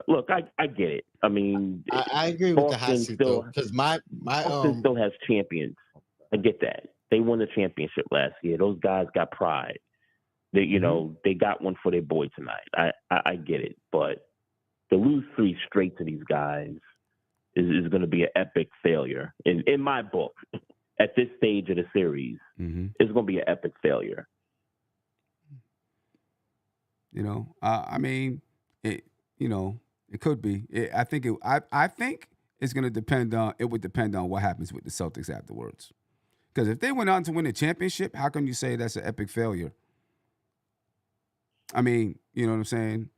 Speaker 5: Look, I get it. I mean,
Speaker 3: I agree with the hot
Speaker 5: Boston
Speaker 3: seat though,
Speaker 5: still
Speaker 3: because my
Speaker 5: Boston still has champions. I get that. They won the championship last year. Those guys got pride. They, they got one for their boy tonight. I get it, but to lose 3 straight to these guys is going to be an epic failure in my book. At this stage of the series, it's going to be an epic failure.
Speaker 2: I mean, it. It could be. I think it. I think it's going to depend on. It would depend on what happens with the Celtics afterwards. Because if they went on to win a championship, how can you say that's an epic failure? I mean, you know what I'm saying?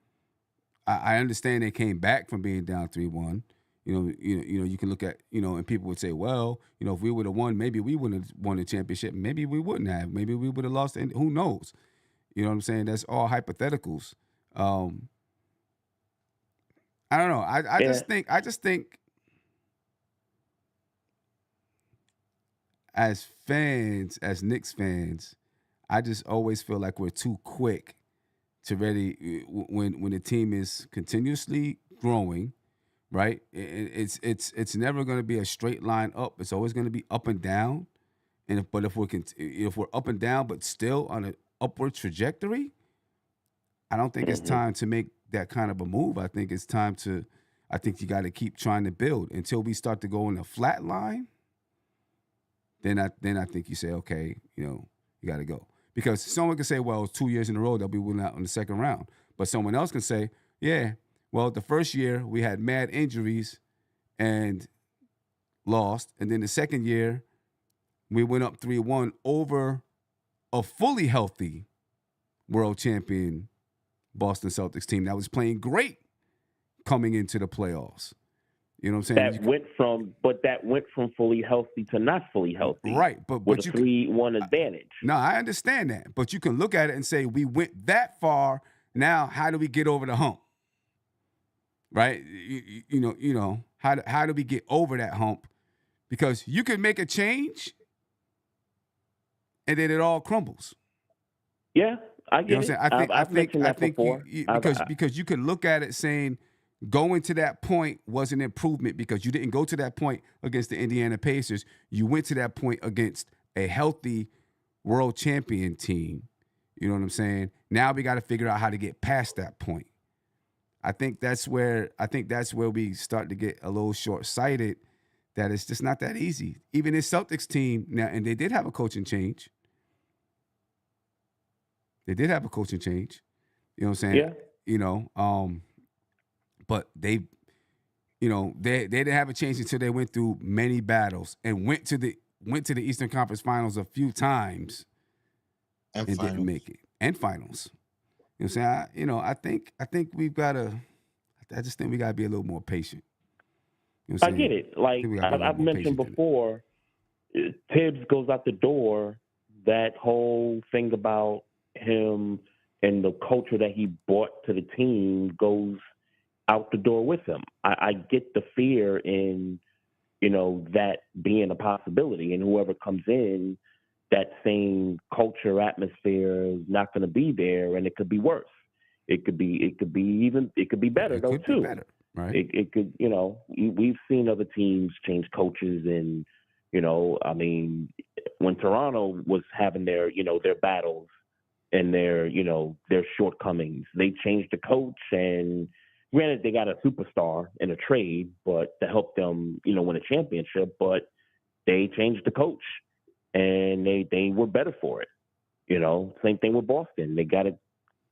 Speaker 2: I understand they came back from being down 3-1. You can look at, and people would say, well, if we would have won, maybe we wouldn't have won the championship. Maybe we wouldn't have. Maybe we would have lost. And who knows? You know what I'm saying? That's all hypotheticals. I don't know. I just think as fans, as Knicks fans, I just always feel like we're too quick to ready when the team is continuously growing. Right, it's never going to be a straight line up. It's always going to be up and down. And if we're up and down, but still on an upward trajectory, I don't think it's time to make that kind of a move. I think it's time to. I think you got to keep trying to build until we start to go in a flat line. Then I think you say, okay, you got to go, because someone can say, well, 2 years in a row they'll be winning out in the second round, but someone else can say, yeah. Well, the first year we had mad injuries and lost. And then the second year we went up 3-1 over a fully healthy world champion Boston Celtics team that was playing great coming into the playoffs. You know what I'm saying?
Speaker 5: That went from fully healthy to not fully healthy.
Speaker 2: Right. But
Speaker 5: with a 3-1 advantage.
Speaker 2: No, I understand that. But you can look at it and say, we went that far. Now, how do we get over the hump? Right, how do we get over that hump? Because you can make a change, and then it all crumbles.
Speaker 5: Yeah, I get it.
Speaker 2: I think
Speaker 5: before.
Speaker 2: Because you could look at it saying going to that point was an improvement because you didn't go to that point against the Indiana Pacers. You went to that point against a healthy world champion team. You know what I'm saying? Now we got to figure out how to get past that point. I think that's where we start to get a little short-sighted, that it's just not that easy. Even this Celtics team now, and they did have a coaching change. You know what I'm saying?
Speaker 5: Yeah.
Speaker 2: But they didn't have a change until they went through many battles and went to the Eastern Conference Finals a few times and didn't make it. And finals. You know what I'm saying? I think we've got to. I just think we got to be a little more patient. You know what I'm saying?
Speaker 5: I get it. Like I've mentioned before, Tibbs goes out the door. That whole thing about him and the culture that he brought to the team goes out the door with him. I get the fear in, that being a possibility, and whoever comes in, that same culture atmosphere is not going to be there, and it could be worse. It could be better though too.
Speaker 2: Be better, right?
Speaker 5: It could, we've seen other teams change coaches, and I mean, when Toronto was having their battles and their shortcomings, they changed the coach, and granted they got a superstar in a trade, but to help them, win a championship, but they changed the coach. And they were better for it. Same thing with Boston. They got a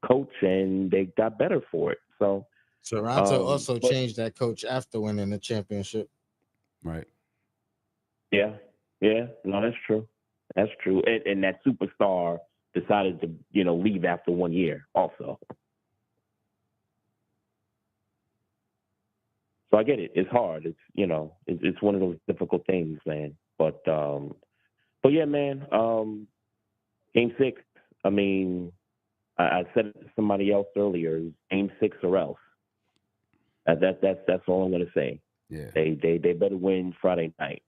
Speaker 5: coach and they got better for it. So
Speaker 3: Toronto also changed that coach after winning the championship.
Speaker 2: Right.
Speaker 5: Yeah. No, that's true. And that superstar decided to, leave after 1 year also. So I get it. It's hard. It's, it's one of those difficult things, man. But yeah, man, Game 6, I mean, I said it to somebody else earlier, Game 6 or else. That's all I'm going to say.
Speaker 2: Yeah.
Speaker 5: They better win Friday night.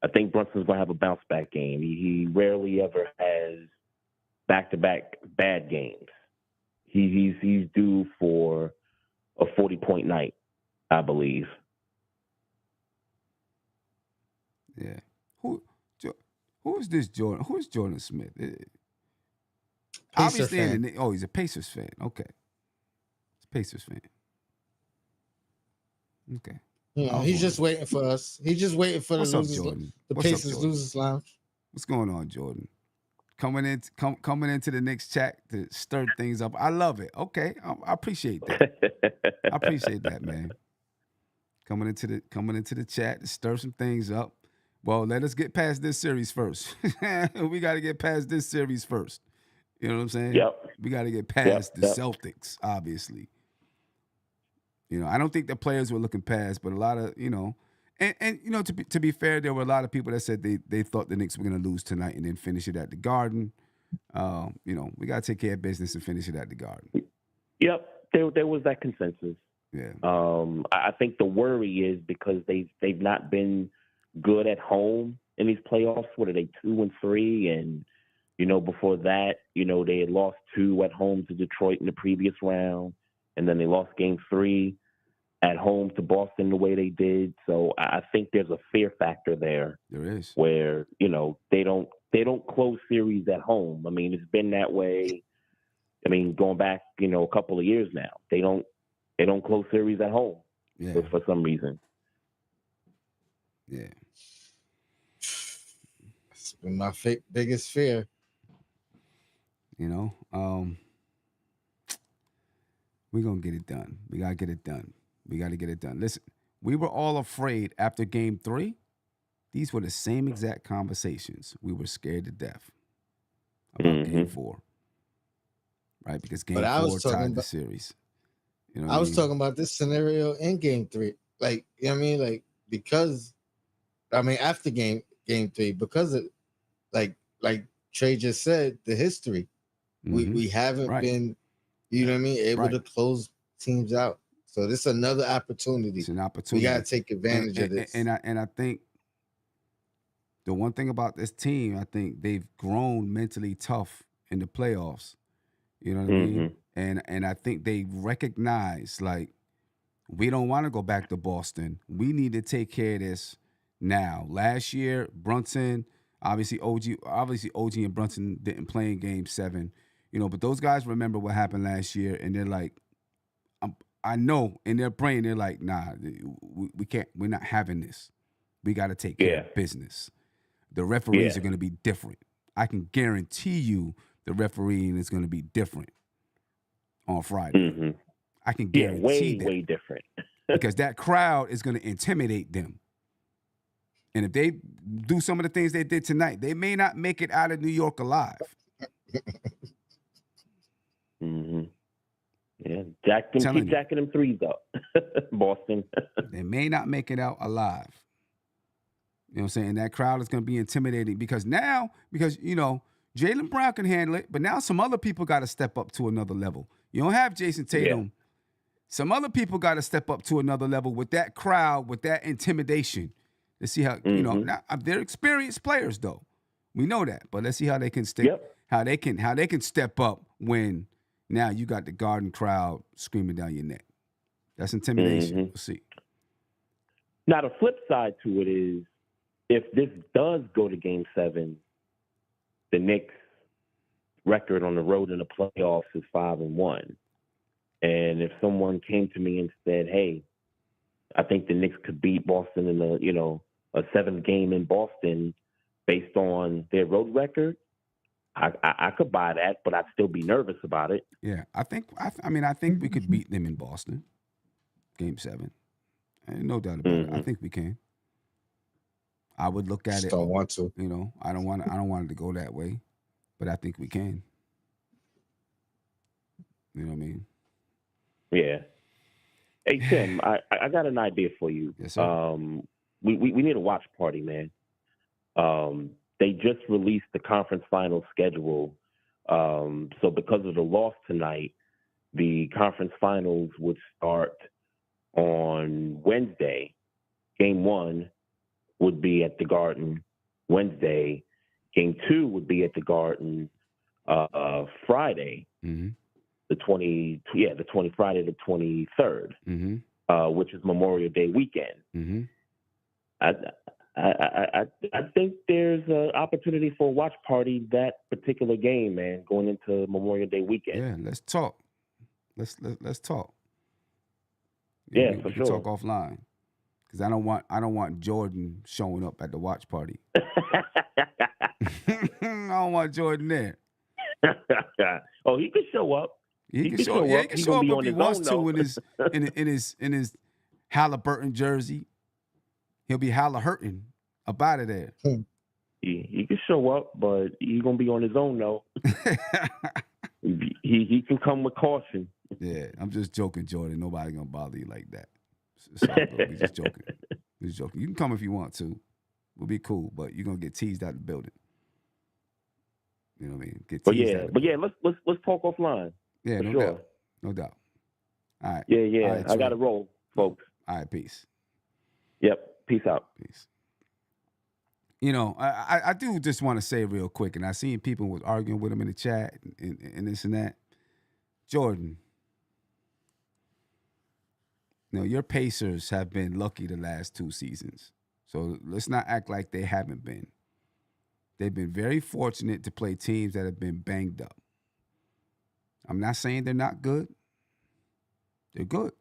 Speaker 5: I think Brunson's going to have a bounce back game. He rarely ever has back-to-back bad games. He's due for a 40-point night, I believe.
Speaker 2: Yeah. Who is this Jordan? Who is Jordan Smith?
Speaker 3: Pacer
Speaker 2: Obviously,
Speaker 3: fan.
Speaker 2: He's a Pacers fan. Okay. He's a Pacers fan. Okay.
Speaker 3: Yeah, he's just waiting for us. He's just waiting for
Speaker 2: What's
Speaker 3: the
Speaker 2: up,
Speaker 3: losers,
Speaker 2: Jordan?
Speaker 3: the
Speaker 2: What's up,
Speaker 3: Pacers
Speaker 2: Jordan?
Speaker 3: losers lounge.
Speaker 2: What's going on, Jordan? Coming into the Knicks chat to stir things up. I love it. Okay, I appreciate that. I appreciate that, man. Coming into the chat to stir some things up. Well, let us get past this series first. We got to get past this series first. You know what I'm saying?
Speaker 5: Yep.
Speaker 2: We got to get past the Celtics, obviously. You know, I don't think the players were looking past, but a lot of, and to be fair, there were a lot of people that said they thought the Knicks were going to lose tonight and then finish it at the Garden. We got to take care of business and finish it at the Garden.
Speaker 5: Yep, there was that consensus.
Speaker 2: Yeah.
Speaker 5: I think the worry is because they've not been good at home in these playoffs. What are they, 2-3? And before that, they had lost 2 at home to Detroit in the previous round, and then they lost Game 3 at home to Boston the way they did. So I think there's a fear factor there.
Speaker 2: There is.
Speaker 5: Where they don't close series at home. I mean, it's been that way. I mean, going back a couple of years now, they don't close series at home.
Speaker 2: Yeah.
Speaker 5: For some reason.
Speaker 2: Yeah.
Speaker 3: It's been my biggest fear.
Speaker 2: We're going to get it done. We got to get it done. We got to get it done. Listen, we were all afraid after Game 3. These were the same exact conversations. We were scared to death about Game 4. Right? Because Game 4 tied the series.
Speaker 3: I was talking about this scenario in Game 3. Like, because, after Game 3, because of, like Trey just said, the history. We haven't been, able to close teams out. So this is another opportunity.
Speaker 2: It's an opportunity.
Speaker 3: We got to take advantage of this.
Speaker 2: And I think the one thing about this team, I think they've grown mentally tough in the playoffs. You know what I mean? And I think they recognize, like, we don't want to go back to Boston. We need to take care of this now. Last year, Brunson, obviously OG and Brunson didn't play in Game 7. But those guys remember what happened last year, and they're like, I know in their brain, they're like, nah, we can't, we're not having this. We got to take care of business. The referees are going to be different. I can guarantee you the refereeing is going to be different on Friday. I can guarantee that.
Speaker 5: Way different.
Speaker 2: Because that crowd is going to intimidate them. And if they do some of the things they did tonight, they may not make it out of New York alive.
Speaker 5: Yeah, keep jacking them threes up, Boston.
Speaker 2: They may not make it out alive. You know what I'm saying? That crowd is going to be intimidating because Jaylen Brown can handle it, but now some other people got to step up to another level. You don't have Jason Tatum. Yeah. Some other people got to step up to another level with that crowd, with that intimidation. Let's see how, now, they're experienced players though. We know that, but let's see how they can how they can step up when now you got the Garden crowd screaming down your neck. That's intimidation. We'll see.
Speaker 5: Now the flip side to it is, if this does go to Game 7, the Knicks' record on the road in the playoffs is 5-1. And if someone came to me and said, "Hey, I think the Knicks could beat Boston in a 7th game in Boston based on their road record," I could buy that, but I'd still be nervous about it.
Speaker 2: Yeah, I think we could beat them in Boston, Game 7. No doubt about it. I think we can. I would look at it.
Speaker 3: Don't want to.
Speaker 2: I don't want it to go that way, but I think we can. You know what I mean?
Speaker 5: Yeah. Hey Tim, I got an idea for you.
Speaker 2: Yes, sir.
Speaker 5: We need a watch party, man. They just released the conference final schedule. So because of the loss tonight, the conference finals would start on Wednesday. Game 1 would be at the Garden Wednesday. Game 2 would be at the Garden Friday,
Speaker 2: Mm-hmm.
Speaker 5: the Friday the 23rd,
Speaker 2: Mm-hmm.
Speaker 5: which is Memorial Day weekend.
Speaker 2: Mm-hmm.
Speaker 5: I think there's an opportunity for a watch party that particular game, man, going into Memorial Day weekend.
Speaker 2: Yeah, let's talk. Let's talk.
Speaker 5: Yeah,
Speaker 2: we
Speaker 5: for
Speaker 2: can
Speaker 5: sure.
Speaker 2: talk offline because I don't want Jordan showing up at the watch party. I don't want Jordan there.
Speaker 5: Oh, he could show up.
Speaker 2: He can show up. Yeah, he can show up if he wants to in his Halliburton jersey. He'll be Halliburton up out of there.
Speaker 5: He can show up, but he's gonna be on his own though. he can come with caution.
Speaker 2: Yeah, I'm just joking, Jordan. Nobody gonna bother you like that. It's all good. We just joking. We just joking. You can come if you want to. We'll be cool, but you're gonna get teased out of the building. You know what I mean? Get teased
Speaker 5: Let's talk offline.
Speaker 2: Yeah, no doubt. No doubt. All right.
Speaker 5: Yeah.
Speaker 2: All right,
Speaker 5: I gotta roll, folks.
Speaker 2: All right, peace.
Speaker 5: Yep. Peace out.
Speaker 2: Peace. You know, I do just want to say real quick, and I seen people was arguing with him in the chat and this and that. Jordan, you know, your Pacers have been lucky the last 2 seasons. So let's not act like they haven't been. They've been very fortunate to play teams that have been banged up. I'm not saying they're not good. They're good.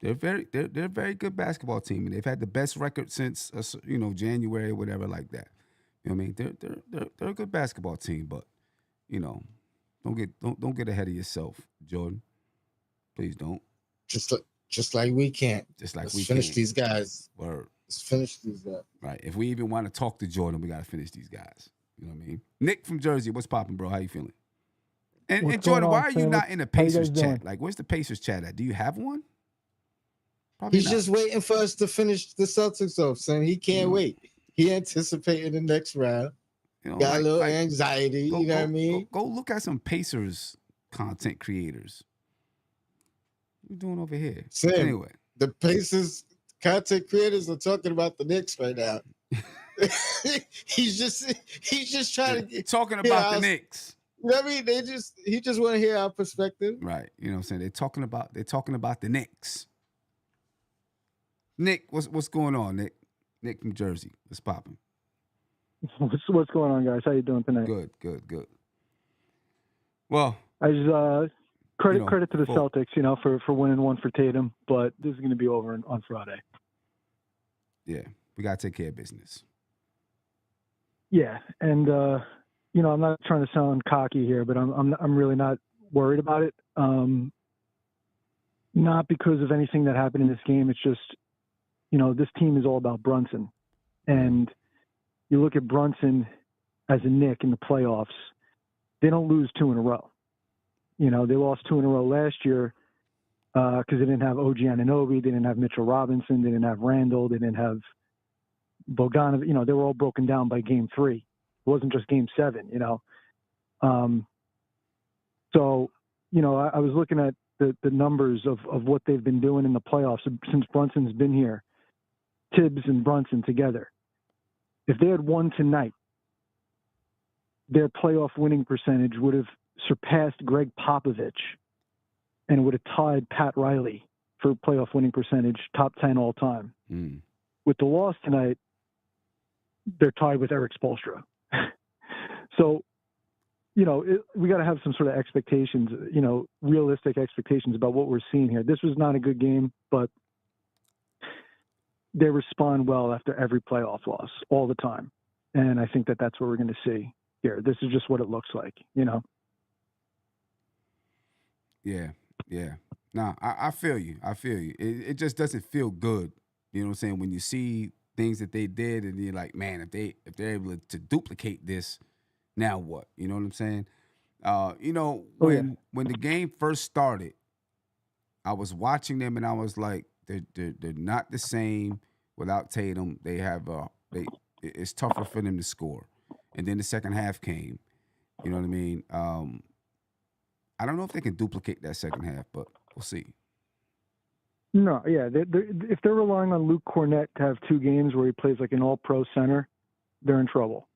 Speaker 2: They're a very good basketball team, and they've had the best record since January or whatever like that. You know what I mean? They're a good basketball team, but you know, don't get ahead of yourself, Jordan. Please don't.
Speaker 3: Just like we can't. Let's finish these guys.
Speaker 2: Word.
Speaker 3: Let's finish these guys.
Speaker 2: Right. If we even want to talk to Jordan, we got to finish these guys. You know what I mean? Nick from Jersey, what's popping, bro? How you feeling? And Jordan, why are you not in the Pacers chat? Like, where's the Pacers chat at? Do you have one? Probably
Speaker 3: He's just waiting for us to finish the Celtics off, son. He can't wait. He anticipating the next round. You know, got a little anxiety. You know what I mean?
Speaker 2: Go look at some Pacers content creators. What you doing over here?
Speaker 3: Sam,
Speaker 2: anyway,
Speaker 3: the Pacers content creators are talking about the Knicks right now. he's just trying to
Speaker 2: talking about the Knicks.
Speaker 3: You know what I mean? He just want to hear our perspective.
Speaker 2: Right. You know what I'm saying? They're talking about the Knicks. Nick, what's going on, Nick? Nick from Jersey. What's popping?
Speaker 6: What's going on, guys? How you doing tonight?
Speaker 2: Good. Well,
Speaker 6: I just credit to the Celtics, for winning one for Tatum, but this is going to be over on Friday.
Speaker 2: Yeah, we got to take care of business.
Speaker 6: Yeah, and I'm not trying to sound cocky here, but I'm really not worried about it. Not because of anything that happened in this game. It's just, this team is all about Brunson. And you look at Brunson as a Knick in the playoffs, they don't lose 2 in a row. They lost 2 in a row last year because they didn't have OG Anunoby, they didn't have Mitchell Robinson, they didn't have Randall, they didn't have Bogdanov. They were all broken down by game 3. It wasn't just game 7, So, I was looking at the numbers of what they've been doing in the playoffs since Brunson's been here. Tibbs and Brunson together. If they had won tonight, their playoff winning percentage would have surpassed Greg Popovich and would have tied Pat Riley for playoff winning percentage, top 10 all time. With the loss tonight, they're tied with Eric Spoelstra. So, we got to have some sort of expectations, realistic expectations about what we're seeing here. This was not a good game, but they respond well after every playoff loss all the time. And I think that's what we're going to see here. This is just what it looks like,
Speaker 2: Yeah. No, I feel you. It just doesn't feel good. You know what I'm saying? When you see things that they did and you're like, man, if they're able to duplicate this, now what? You know what I'm saying? When the game first started, I was watching them and I was like, they're not the same without Tatum. It's tougher for them to score. And then the second half came. You know what I mean? I don't know if they can duplicate that second half, but we'll see.
Speaker 6: No, yeah. If they're relying on Luke Cornett to have 2 games where he plays like an all-pro center, they're in trouble.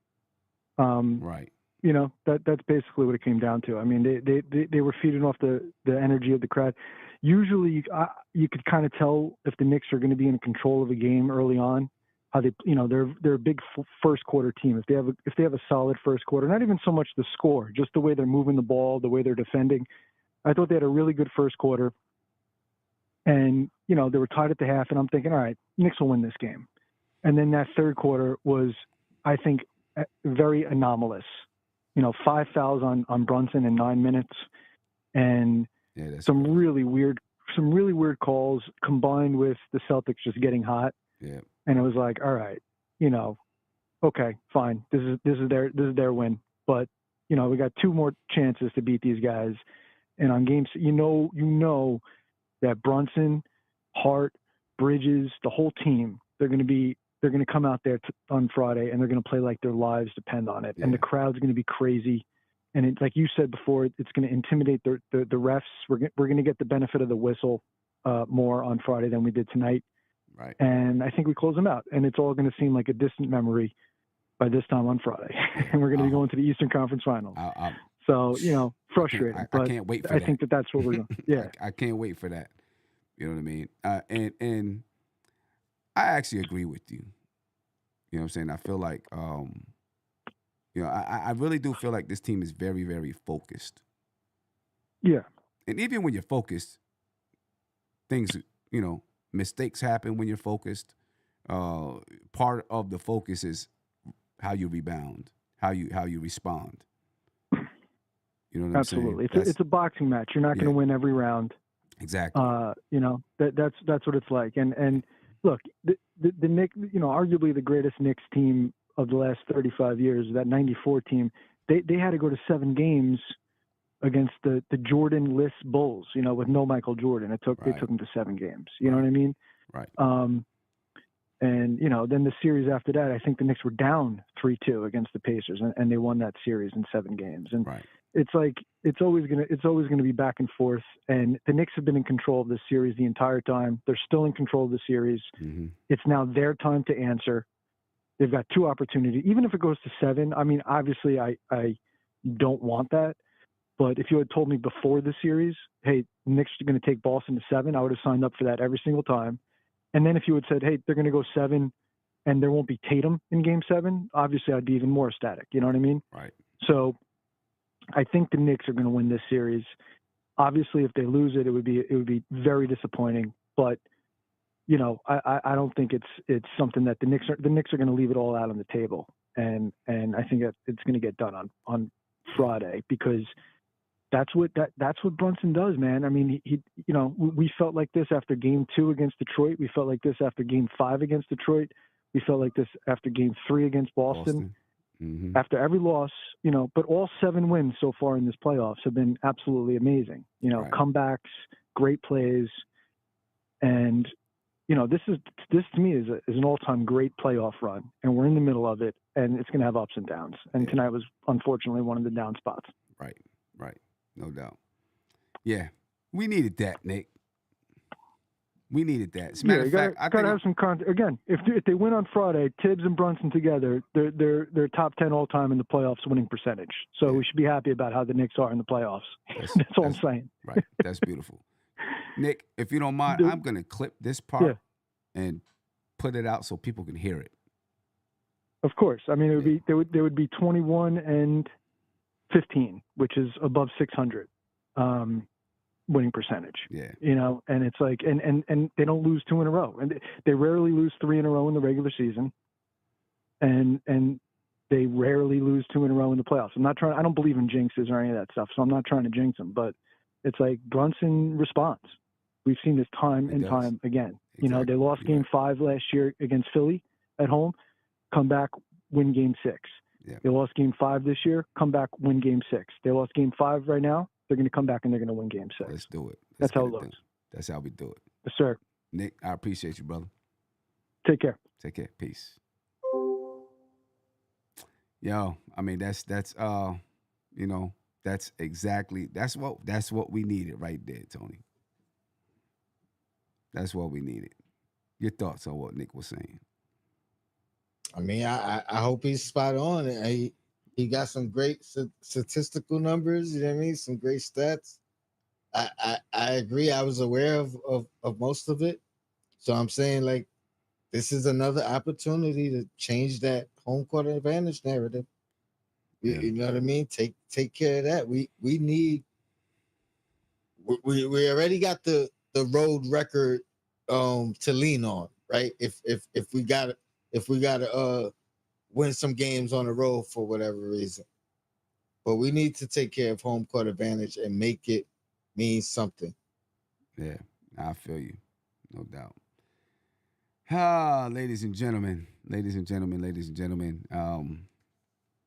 Speaker 2: Right.
Speaker 6: You know, that's basically what it came down to. I mean, they were feeding off the energy of the crowd. Usually, you could kind of tell if the Knicks are going to be in control of a game early on. How they're a big first quarter team. If they have a solid first quarter, not even so much the score, just the way they're moving the ball, the way they're defending. I thought they had a really good first quarter, and they were tied at the half. And I'm thinking, all right, Knicks will win this game. And then that third quarter was, I think, very anomalous. 5 fouls on Brunson in 9 minutes, and some really weird calls combined with the Celtics just getting hot.
Speaker 2: Yeah.
Speaker 6: And it was like, all right, okay, fine. This is their win. But we got 2 more chances to beat these guys. And on games, that Brunson, Hart, Bridges, the whole team, they're going to come out there on Friday and they're going to play like their lives depend on it. Yeah. And the crowd's going to be crazy. And it's like you said before, it's going to intimidate the refs. We're going to get the benefit of the whistle more on Friday than we did tonight.
Speaker 2: Right.
Speaker 6: And I think we close them out. And it's all going to seem like a distant memory by this time on Friday. And we're going to be going to the Eastern Conference Finals. So, frustrating.
Speaker 2: I can't wait for that.
Speaker 6: I think that's what we're doing. Yeah.
Speaker 2: I can't wait for that. You know what I mean? And I actually agree with you. You know what I'm saying? I feel like, I really do feel like this team is very, very focused.
Speaker 6: Yeah.
Speaker 2: And even when you're focused, things, mistakes happen when you're focused. Part of the focus is how you rebound, how you respond. You know what
Speaker 6: Absolutely.
Speaker 2: I'm saying?
Speaker 6: It's a boxing match. You're not going to win every round.
Speaker 2: Exactly.
Speaker 6: That's what it's like. And look, the Knicks, arguably the greatest Knicks team of the last 35 years, that 94 team, they had to go to 7 games against the Jordan-less Bulls, with no Michael Jordan. They took them to 7 games. You know what I mean?
Speaker 2: Right.
Speaker 6: And then the series after that, I think the Knicks were down 3-2 against the Pacers, and they won that series in 7 games. And it's like it's always gonna be back and forth. And the Knicks have been in control of this series the entire time. They're still in control of the series.
Speaker 2: Mm-hmm.
Speaker 6: It's now their time to answer. They've got 2 opportunities. Even if it goes to 7, I mean, obviously I don't want that. But if you had told me before the series, hey, Knicks are going to take Boston to 7, I would have signed up for that every single time. And then if you had said, hey, they're going to go 7 and there won't be Tatum in game 7, obviously I'd be even more ecstatic. You know what I mean?
Speaker 2: Right.
Speaker 6: So I think the Knicks are going to win this series. Obviously, if they lose it, it would be very disappointing. But I don't think it's something that the Knicks are going to leave it all out on the table. And I think that it's going to get done on Friday, because that's what Brunson does, man. I mean, we felt like this after game 2 against Detroit. We felt like this after game 5 against Detroit. We felt like this after game 3 against Boston.
Speaker 2: Mm-hmm.
Speaker 6: After every loss, but all 7 wins so far in this playoffs have been absolutely amazing. Comebacks, great plays. And, this to me is an all-time great playoff run, and we're in the middle of it, and it's going to have ups and downs. And tonight was unfortunately one of the down spots.
Speaker 2: Right. No doubt. Yeah. We needed that, Nick. We needed that. As a matter of fact, I
Speaker 6: gotta have some content. Again, if they win on Friday, Tibbs and Brunson together, they're top 10 all time in the playoffs winning percentage. So we should be happy about how the Knicks are in the playoffs. That's all I'm saying.
Speaker 2: Right. That's beautiful. Nick, if you don't mind, I'm gonna clip this part and put it out so people can hear it.
Speaker 6: Of course. I mean, there would be 21 and 15, which is above 600 winning percentage.
Speaker 2: Yeah.
Speaker 6: And it's like, and they don't lose 2 in a row, and they rarely lose 3 in a row in the regular season, and they rarely lose 2 in a row in the playoffs. I don't believe in jinxes or any of that stuff, so I'm not trying to jinx them, but it's like Brunson responds. We've seen this time and time again.
Speaker 2: Exactly.
Speaker 6: They lost game 5 last year against Philly at home, come back, win game 6.
Speaker 2: Yeah.
Speaker 6: They lost game 5 this year, come back, win game 6. They lost game 5 right now. They're going to come back and they're going to win game 6.
Speaker 2: Let's do it.
Speaker 6: That's how it looks.
Speaker 2: That's how we do it.
Speaker 6: Yes, sir.
Speaker 2: Nick, I appreciate you, brother.
Speaker 6: Take care.
Speaker 2: Take care. Peace. Yo, I mean, that's what we needed right there, Tony. That's what we needed. Your thoughts on what Nick was saying?
Speaker 3: I mean, I hope he's spot on. He got some great statistical numbers. You know what I mean? Some great stats. I agree. I was aware of most of it. So I'm saying, like, this is another opportunity to change that home court advantage narrative. You know what I mean? Take care of that. We need. We already got the road record to lean on, right? If we got to win some games on the road for whatever reason, but we need to take care of home court advantage and make it mean something.
Speaker 2: Yeah, I feel you, no doubt. Ladies and gentlemen.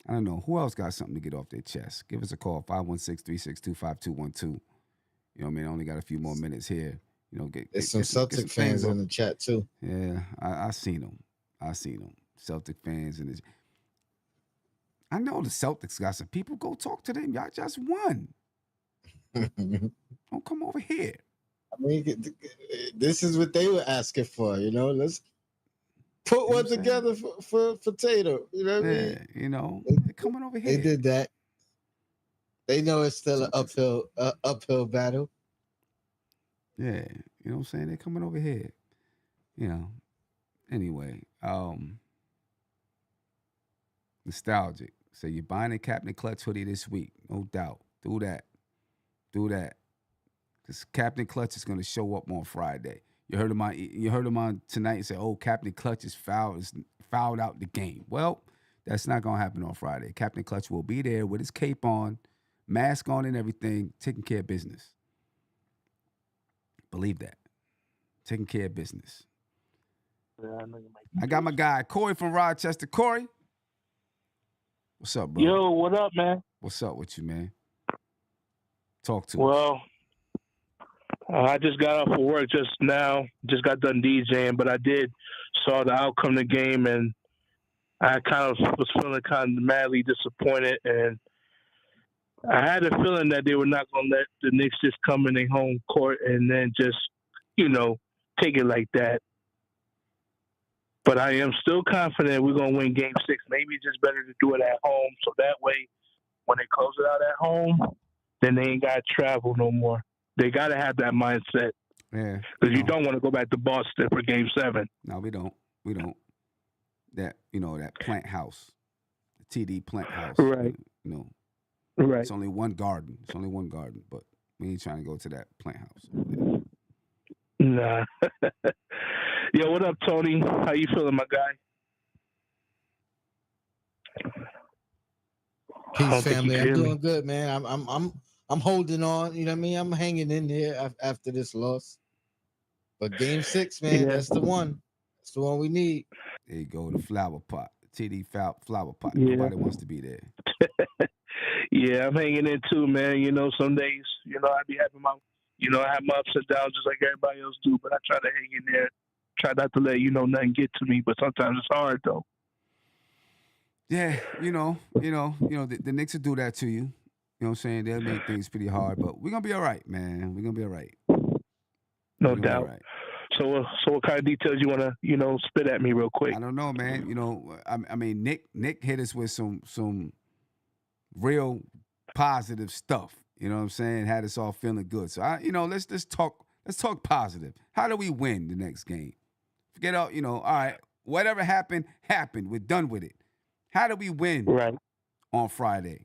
Speaker 2: I don't know who else got something to get off their chest. Give us a call, 516-362-5212. You know what I mean? I only got a few more minutes here. You know,
Speaker 3: There's some Celtic fans in the chat too.
Speaker 2: Yeah, I seen them. Celtic fans and I know the Celtics got some people. Go talk to them. Y'all just won. Don't come over here.
Speaker 3: I mean, this is what they were asking for. You know, let's put one together for Tatum. You know what I mean?
Speaker 2: You know, they're coming over here.
Speaker 3: They did that. They know it's still an uphill battle.
Speaker 2: Yeah, you know what I'm saying? They're coming over here. You know. Anyway, nostalgic. So you're buying a Captain Clutch hoodie this week, no doubt. Do that. Because Captain Clutch is going to show up on Friday. You heard him on tonight and say, "Oh, Captain Clutch is fouled out the game." Well, that's not going to happen on Friday. Captain Clutch will be there with his cape on, mask on, and everything, taking care of business. Believe that. Taking care of business. I got my guy Corey from Rochester. Corey, what's up, bro?
Speaker 7: Yo, what up, man?
Speaker 2: What's up with you, man? Talk to us.
Speaker 7: Well, I just got off of work just now. Just got done DJing, but I saw the outcome of the game, and I kind of was feeling kind of madly disappointed. And I had a feeling that they were not going to let the Knicks just come in their home court and then just, take it like that. But I am still confident we're going to win Game 6. Maybe it's just better to do it at home, so that way when they close it out at home, then they ain't got to travel no more. They got to have that mindset.
Speaker 2: Yeah.
Speaker 7: Because you don't want to go back to Boston for Game 7.
Speaker 2: No, we don't. That, that plant house, the TD plant house.
Speaker 7: Right. Right.
Speaker 2: It's only one garden. But we ain't trying to go to that plant house.
Speaker 7: Nah. Yo, what up, Tony? How you feeling, my guy?
Speaker 3: Peace, family. I'm doing good, man. I'm holding on. You know what I mean? I'm hanging in there after this loss. But Game 6, man, that's the one. That's the one we need.
Speaker 2: There you go, the flower pot, TD flower pot.
Speaker 7: Yeah.
Speaker 2: Nobody wants to be there.
Speaker 7: Yeah, I'm hanging in too, man. Some days, I be having my, I have my ups and downs just like everybody else do. But I try to hang in there. Try not to let nothing get to me. But sometimes it's hard though.
Speaker 2: Yeah, the Knicks will do that to you. You know what I'm saying? They'll make things pretty hard, but we're gonna be all right, man. We're gonna be all right.
Speaker 7: No doubt. Right. So what kind of details you wanna, spit at me real quick?
Speaker 2: I don't know, man. I mean, Nick hit us with some real positive stuff. You know what I'm saying? Had us all feeling good. So let's talk positive. How do we win the next game? Forget all, all right, whatever happened. We're done with it. How do we win on Friday?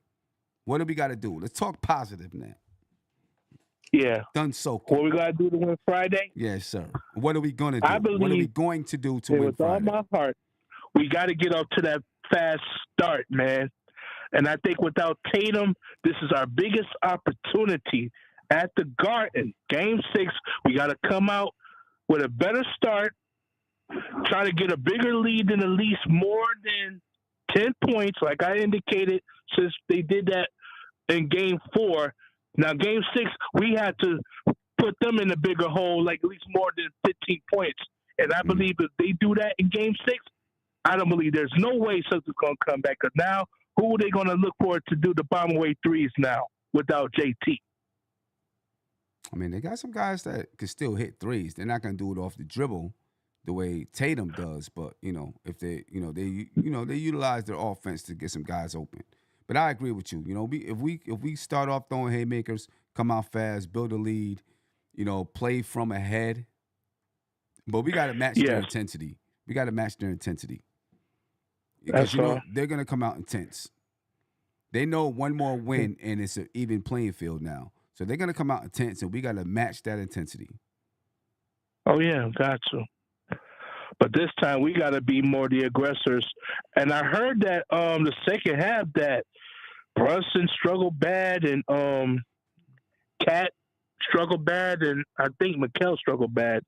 Speaker 2: What do we got to do? Let's talk positive now.
Speaker 7: Yeah.
Speaker 2: Done so.
Speaker 7: What we got to do to win Friday?
Speaker 2: Yes, sir. What are we going to do?
Speaker 7: I believe
Speaker 2: what are we going to do to win Friday?
Speaker 7: With all my heart, we got to get up to that fast start, man. And I think without Tatum, this is our biggest opportunity at the Garden. Game 6, we got to come out with a better start, try to get a bigger lead than at least more than 10 points, like I indicated, since they did that in Game 4. Now, Game 6, we had to put them in a bigger hole, like at least more than 15 points. And I believe if they do that in Game 6, I don't believe there's no way Celtics going to come back. Because now, who are they going to look for to do the bomb away threes now without JT?
Speaker 2: I mean, they got some guys that can still hit threes. They're not going to do it off the dribble the way Tatum does, but if they utilize their offense to get some guys open. But I agree with you. If we start off throwing haymakers, come out fast, build a lead, play from ahead, but we got to match their
Speaker 7: Yes,
Speaker 2: intensity. We got to match their intensity
Speaker 7: that's
Speaker 2: because
Speaker 7: all.
Speaker 2: they're going to come out intense. They know one more win and it's an even playing field now. So they're going to come out intense, and we got to match that intensity.
Speaker 7: Oh yeah, got to. But this time we got to be more the aggressors. And I heard that the second half that Brunson struggled bad and Cat struggled bad and I think Mikal struggled bad.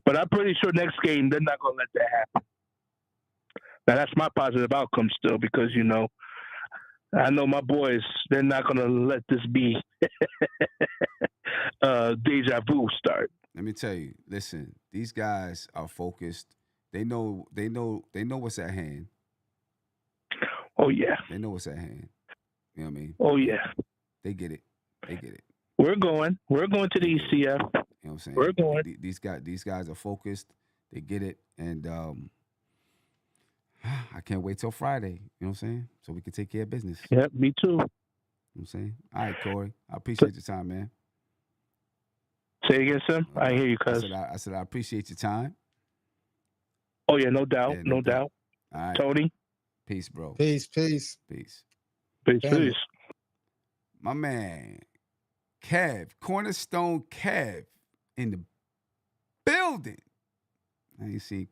Speaker 7: But I'm pretty sure next game they're not gonna let that happen. Now that's my positive outcome still because I know my boys they're not gonna let this be deja vu start.
Speaker 2: Let me tell you. Listen, these guys are focused. They know. They know. They know what's at hand.
Speaker 7: Oh yeah.
Speaker 2: They know what's at hand. You know what I mean?
Speaker 7: Oh yeah.
Speaker 2: They get it. They get it.
Speaker 7: We're going. We're going to the ECF.
Speaker 2: You know what I'm saying?
Speaker 7: We're going.
Speaker 2: These guys are focused. They get it, and I can't wait till Friday. You know what I'm saying? So we can take care of business.
Speaker 7: Yep, me too.
Speaker 2: You know what I'm saying? All right, Corey. I appreciate your time, man.
Speaker 7: Say it again, Sim. I hear you, cuz.
Speaker 2: I said I appreciate your time.
Speaker 7: Oh yeah, no doubt,
Speaker 2: Yeah,
Speaker 7: no doubt.
Speaker 2: All right.
Speaker 7: Tony,
Speaker 2: Peace, bro.
Speaker 3: Peace.
Speaker 2: Peace.
Speaker 7: peace,
Speaker 3: Family.
Speaker 7: peace.
Speaker 2: My man, Kev, Cornerstone Kev in the building. Now you see,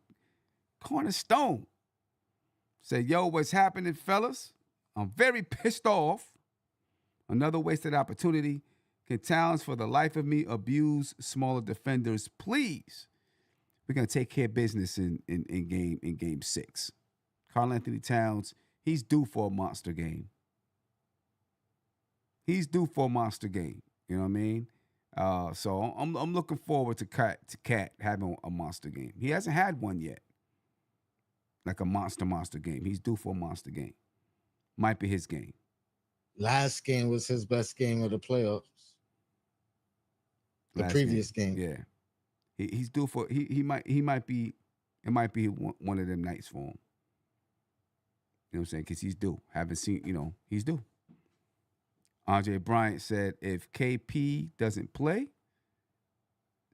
Speaker 2: Cornerstone said, yo, what's happening, fellas? I'm very pissed off. Another wasted opportunity. Can Towns, for the life of me, abuse smaller defenders, please? We're gonna take care of business in game 6. Karl Anthony Towns, he's due for a monster game. He's due for a monster game. You know what I mean? So I'm looking forward to Cat having a monster game. He hasn't had one yet, like a monster game. He's due for a monster game. Might be his game.
Speaker 3: Last game was his best game of the playoffs. The previous game.
Speaker 2: Yeah. He's due for he might be it might be one of them nights for him. You know what I'm saying? Because he's due. Haven't seen, he's due. Andre Bryant said if KP doesn't play,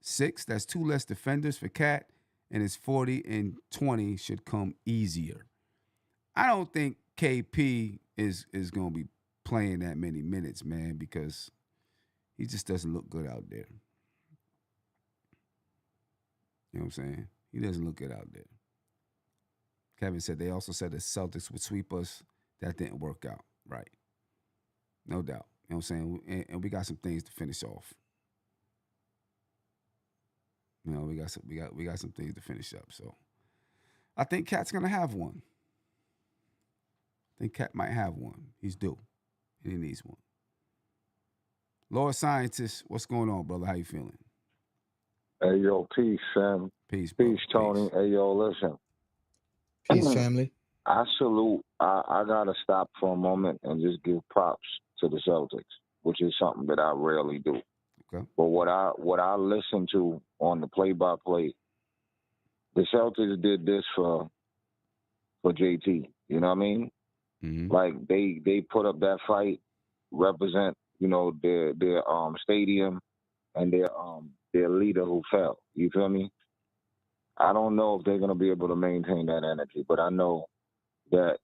Speaker 2: 6, that's 2 less defenders for Cat, and his 40 and 20 should come easier. I don't think KP is gonna be playing that many minutes, man, because he just doesn't look good out there. You know what I'm saying? He doesn't look good out there. Kevin said they also said the Celtics would sweep us. That didn't work out. Right. No doubt. You know what I'm saying? And we got some things to finish off. We got some things to finish up. So I think Cat's gonna have one. I think Cat might have one. He's due. And he needs one. Lord Scientist, what's going on, brother? How you feeling?
Speaker 8: Hey, yo, peace, Sam.
Speaker 2: Peace, bro.
Speaker 8: Peace, Tony.
Speaker 2: Peace.
Speaker 8: Hey, yo, listen.
Speaker 3: Peace, family.
Speaker 8: I salute. I got to stop for a moment and just give props to the Celtics, which is something that I rarely do.
Speaker 2: Okay.
Speaker 8: But what I listen to on the play-by-play, the Celtics did this for JT. You know what I mean?
Speaker 2: Mm-hmm.
Speaker 8: Like they put up that fight, represent their stadium and their leader who fell. You feel me? I don't know if they're gonna be able to maintain that energy, but I know that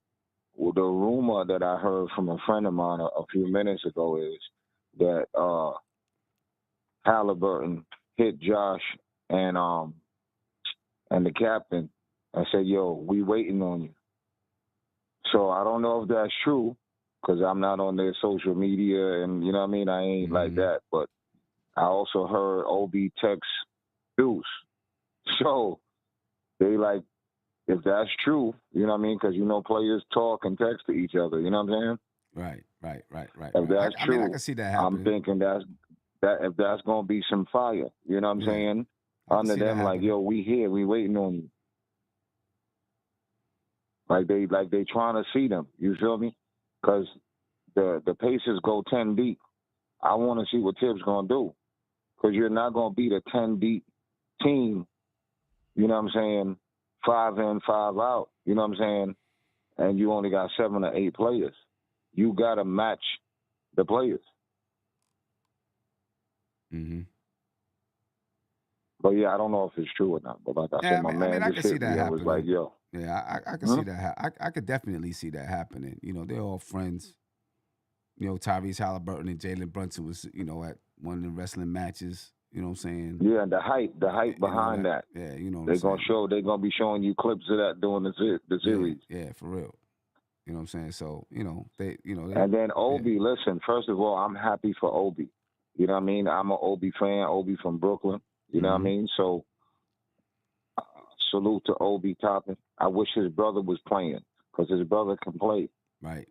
Speaker 8: the rumor that I heard from a friend of mine a few minutes ago is that Halliburton hit Josh and the captain and said, "Yo, we waiting on you." So I don't know if that's true because I'm not on their social media and you know what I mean. I ain't like that, but I also heard OB text Deuce. So they like, if that's true, you know what I mean? Because players talk and text to each other. You know what I'm saying?
Speaker 2: Right.
Speaker 8: If that's true,
Speaker 2: I mean, I can see that happening.
Speaker 8: I'm thinking that if that's gonna be some fire. You know what I'm saying? Under them, like, yo, we here, we waiting on you. Like they trying to see them. You feel me? Because the Pacers go 10 deep. I want to see what Tibbs gonna do. because you're not going to beat a 10 deep team, you know what I'm saying, 5 in, 5 out, you know what I'm saying, and you only got 7 or 8 players. You got to match the players.
Speaker 2: Mm-hmm.
Speaker 8: But, yeah, I don't know if it's true or not. But like I said, my man
Speaker 2: I
Speaker 8: just
Speaker 2: can see
Speaker 8: hit
Speaker 2: that
Speaker 8: me. I
Speaker 2: happening.
Speaker 8: was like, yo.
Speaker 2: Yeah, I can see that. I could definitely see that happening. You know, they're all friends. You know, Tyrese Halliburton and Jalen Brunson was, you know, at one of the wrestling matches. You know what I'm saying?
Speaker 8: Yeah, the hype behind that.
Speaker 2: Yeah, you know what
Speaker 8: they're
Speaker 2: I'm saying?
Speaker 8: They're gonna be showing you clips of that during the series.
Speaker 2: Yeah, for real. You know what I'm saying? So, you know,
Speaker 8: and then Obi, listen, first of all, I'm happy for Obi. You know what I mean? I'm an Obi fan, Obi from Brooklyn. You know what I mean? So salute to Obi Toppin. I wish his brother was playing because his brother can play.
Speaker 2: Right.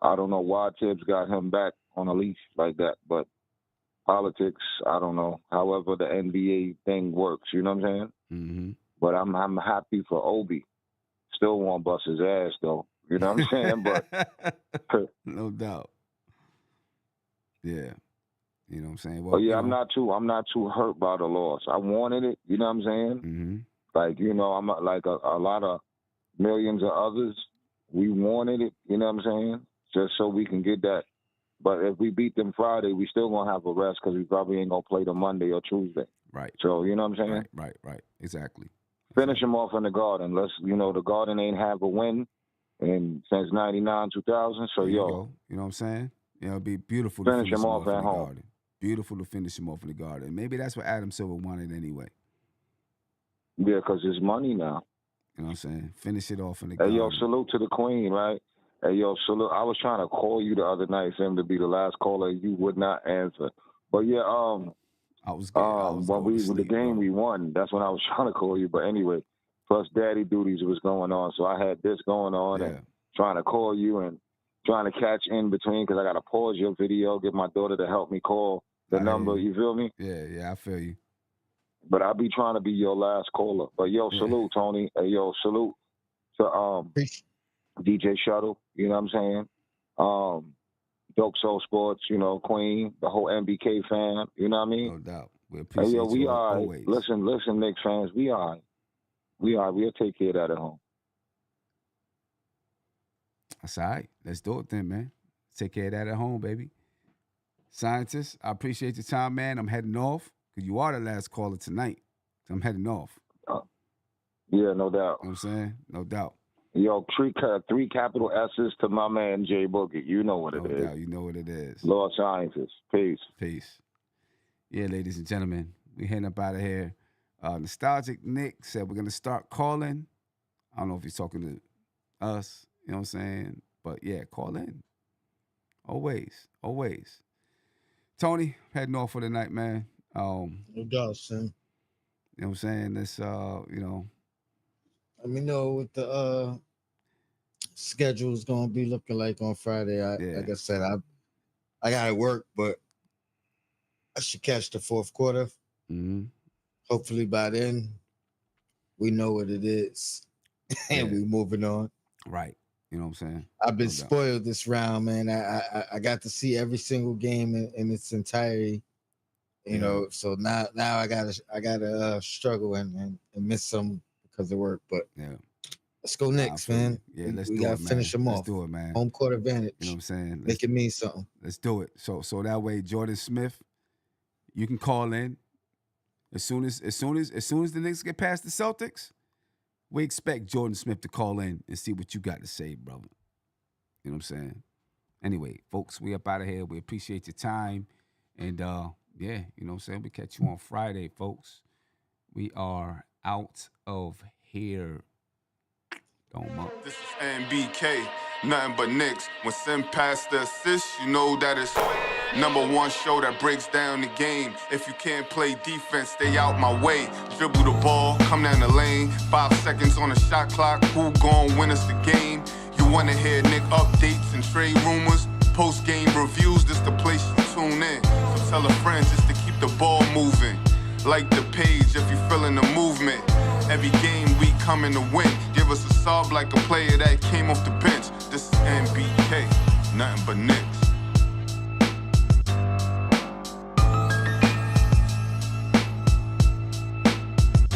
Speaker 8: I don't know why Tibbs got him back on a leash like that, but politics, I don't know. However the NBA thing works, you know what I'm saying?
Speaker 2: Mm-hmm.
Speaker 8: But I'm happy for Obi. Still won't bust his ass though. You know what I'm saying? But
Speaker 2: no doubt. Yeah. You know what I'm saying?
Speaker 8: Well, yeah, I'm not too hurt by the loss. I wanted it, you know what I'm saying?
Speaker 2: Mm-hmm.
Speaker 8: Like, you know, I'm like a lot of millions of others. We wanted it, you know what I'm saying? Just so we can get that. But if we beat them Friday, we still gonna have a rest because we probably ain't gonna play them Monday or Tuesday.
Speaker 2: Right.
Speaker 8: So you know what I'm saying?
Speaker 2: Right. Exactly.
Speaker 8: Finish them off in the Garden. The Garden ain't have a win since '99, 2000. So
Speaker 2: you know what I'm saying? You know, it'd be beautiful to finish them off at home. Garden. Beautiful to finish him off in the Garden. Maybe that's what Adam Silver wanted anyway.
Speaker 8: Yeah, because it's money now.
Speaker 2: You know what I'm saying? Finish it off in the Garden.
Speaker 8: Hey, yo, salute to the Queen, right? Hey, yo, salute. I was trying to call you the other night for him to be the last caller. You would not answer. But, yeah,
Speaker 2: I was when
Speaker 8: the game we won, that's when I was trying to call you. But anyway, plus daddy duties was going on. So I had this going on and trying to call you and trying to catch in between because I got to pause your video, get my daughter to help me call the number. You feel me?
Speaker 2: Yeah, I feel you.
Speaker 8: But I'll be trying to be your last caller. But, yo, salute, Tony. Hey, yo, salute to DJ Shuttle, you know what I'm saying? Dope Soul Sports, you know, Queen, the whole MBK fan, you know what I mean?
Speaker 2: No doubt. We appreciate
Speaker 8: you
Speaker 2: you
Speaker 8: always. Listen, Knicks fans, we are. We'll take care of that at home.
Speaker 2: That's all right. Let's do it then, man. Take care of that at home, baby. Scientists, I appreciate your time, man. I'm heading off because you are the last caller tonight. So I'm heading off.
Speaker 8: Yeah, no doubt.
Speaker 2: You know what I'm saying? No doubt.
Speaker 8: Yo, three capital S's to my man Jay Boogie. You know what it is.
Speaker 2: No doubt, you know what it is.
Speaker 8: Lord Scientist. Peace.
Speaker 2: Yeah, ladies and gentlemen, we heading up out of here. Nostalgic Nick said we're going to start calling. I don't know if he's talking to us, you know what I'm saying? But yeah, call in. Always. Tony, heading off for the night, man.
Speaker 3: No doubt, son.
Speaker 2: You know what I'm saying? Let's,
Speaker 3: Let me know what the schedule is gonna be looking like on Friday. Like I said, I gotta work, but I should catch the fourth quarter.
Speaker 2: Mm-hmm.
Speaker 3: Hopefully by then we know what it is and we moving on.
Speaker 2: Right. You know what I'm saying?
Speaker 3: I've been spoiled this round, man. I got to see every single game in its entirety. You know, so now I gotta struggle and miss some because of work, but let's go Knicks, man.
Speaker 2: Yeah,
Speaker 3: we gotta finish them off.
Speaker 2: Let's do it, man.
Speaker 3: Home court advantage.
Speaker 2: You know what I'm saying?
Speaker 3: Make it mean something.
Speaker 2: Let's do it. So that way, Jordan Smith, you can call in as soon as the Knicks get past the Celtics. We expect Jordan Smith to call in and see what you got to say, brother. You know what I'm saying? Anyway, folks, we up out of here. We appreciate your time, and you know what I'm saying? We catch you on Friday, folks. We are out of here.
Speaker 1: This is NBK, nothing but Knicks. When Sim passed the assist, you know that it's #1 show that breaks down the game. If you can't play defense, stay out my way. Dribble the ball, come down the lane. 5 seconds on the shot clock, who gon' win us the game? You wanna hear Nick updates and trade rumors? Post-game reviews, this the place you tune in. So tell a friend just to keep the ball moving. Like the page if you feeling the movement. Every game we coming to win. Give us a sub like a player that came off the bench. This is NBK, nothing but Knicks.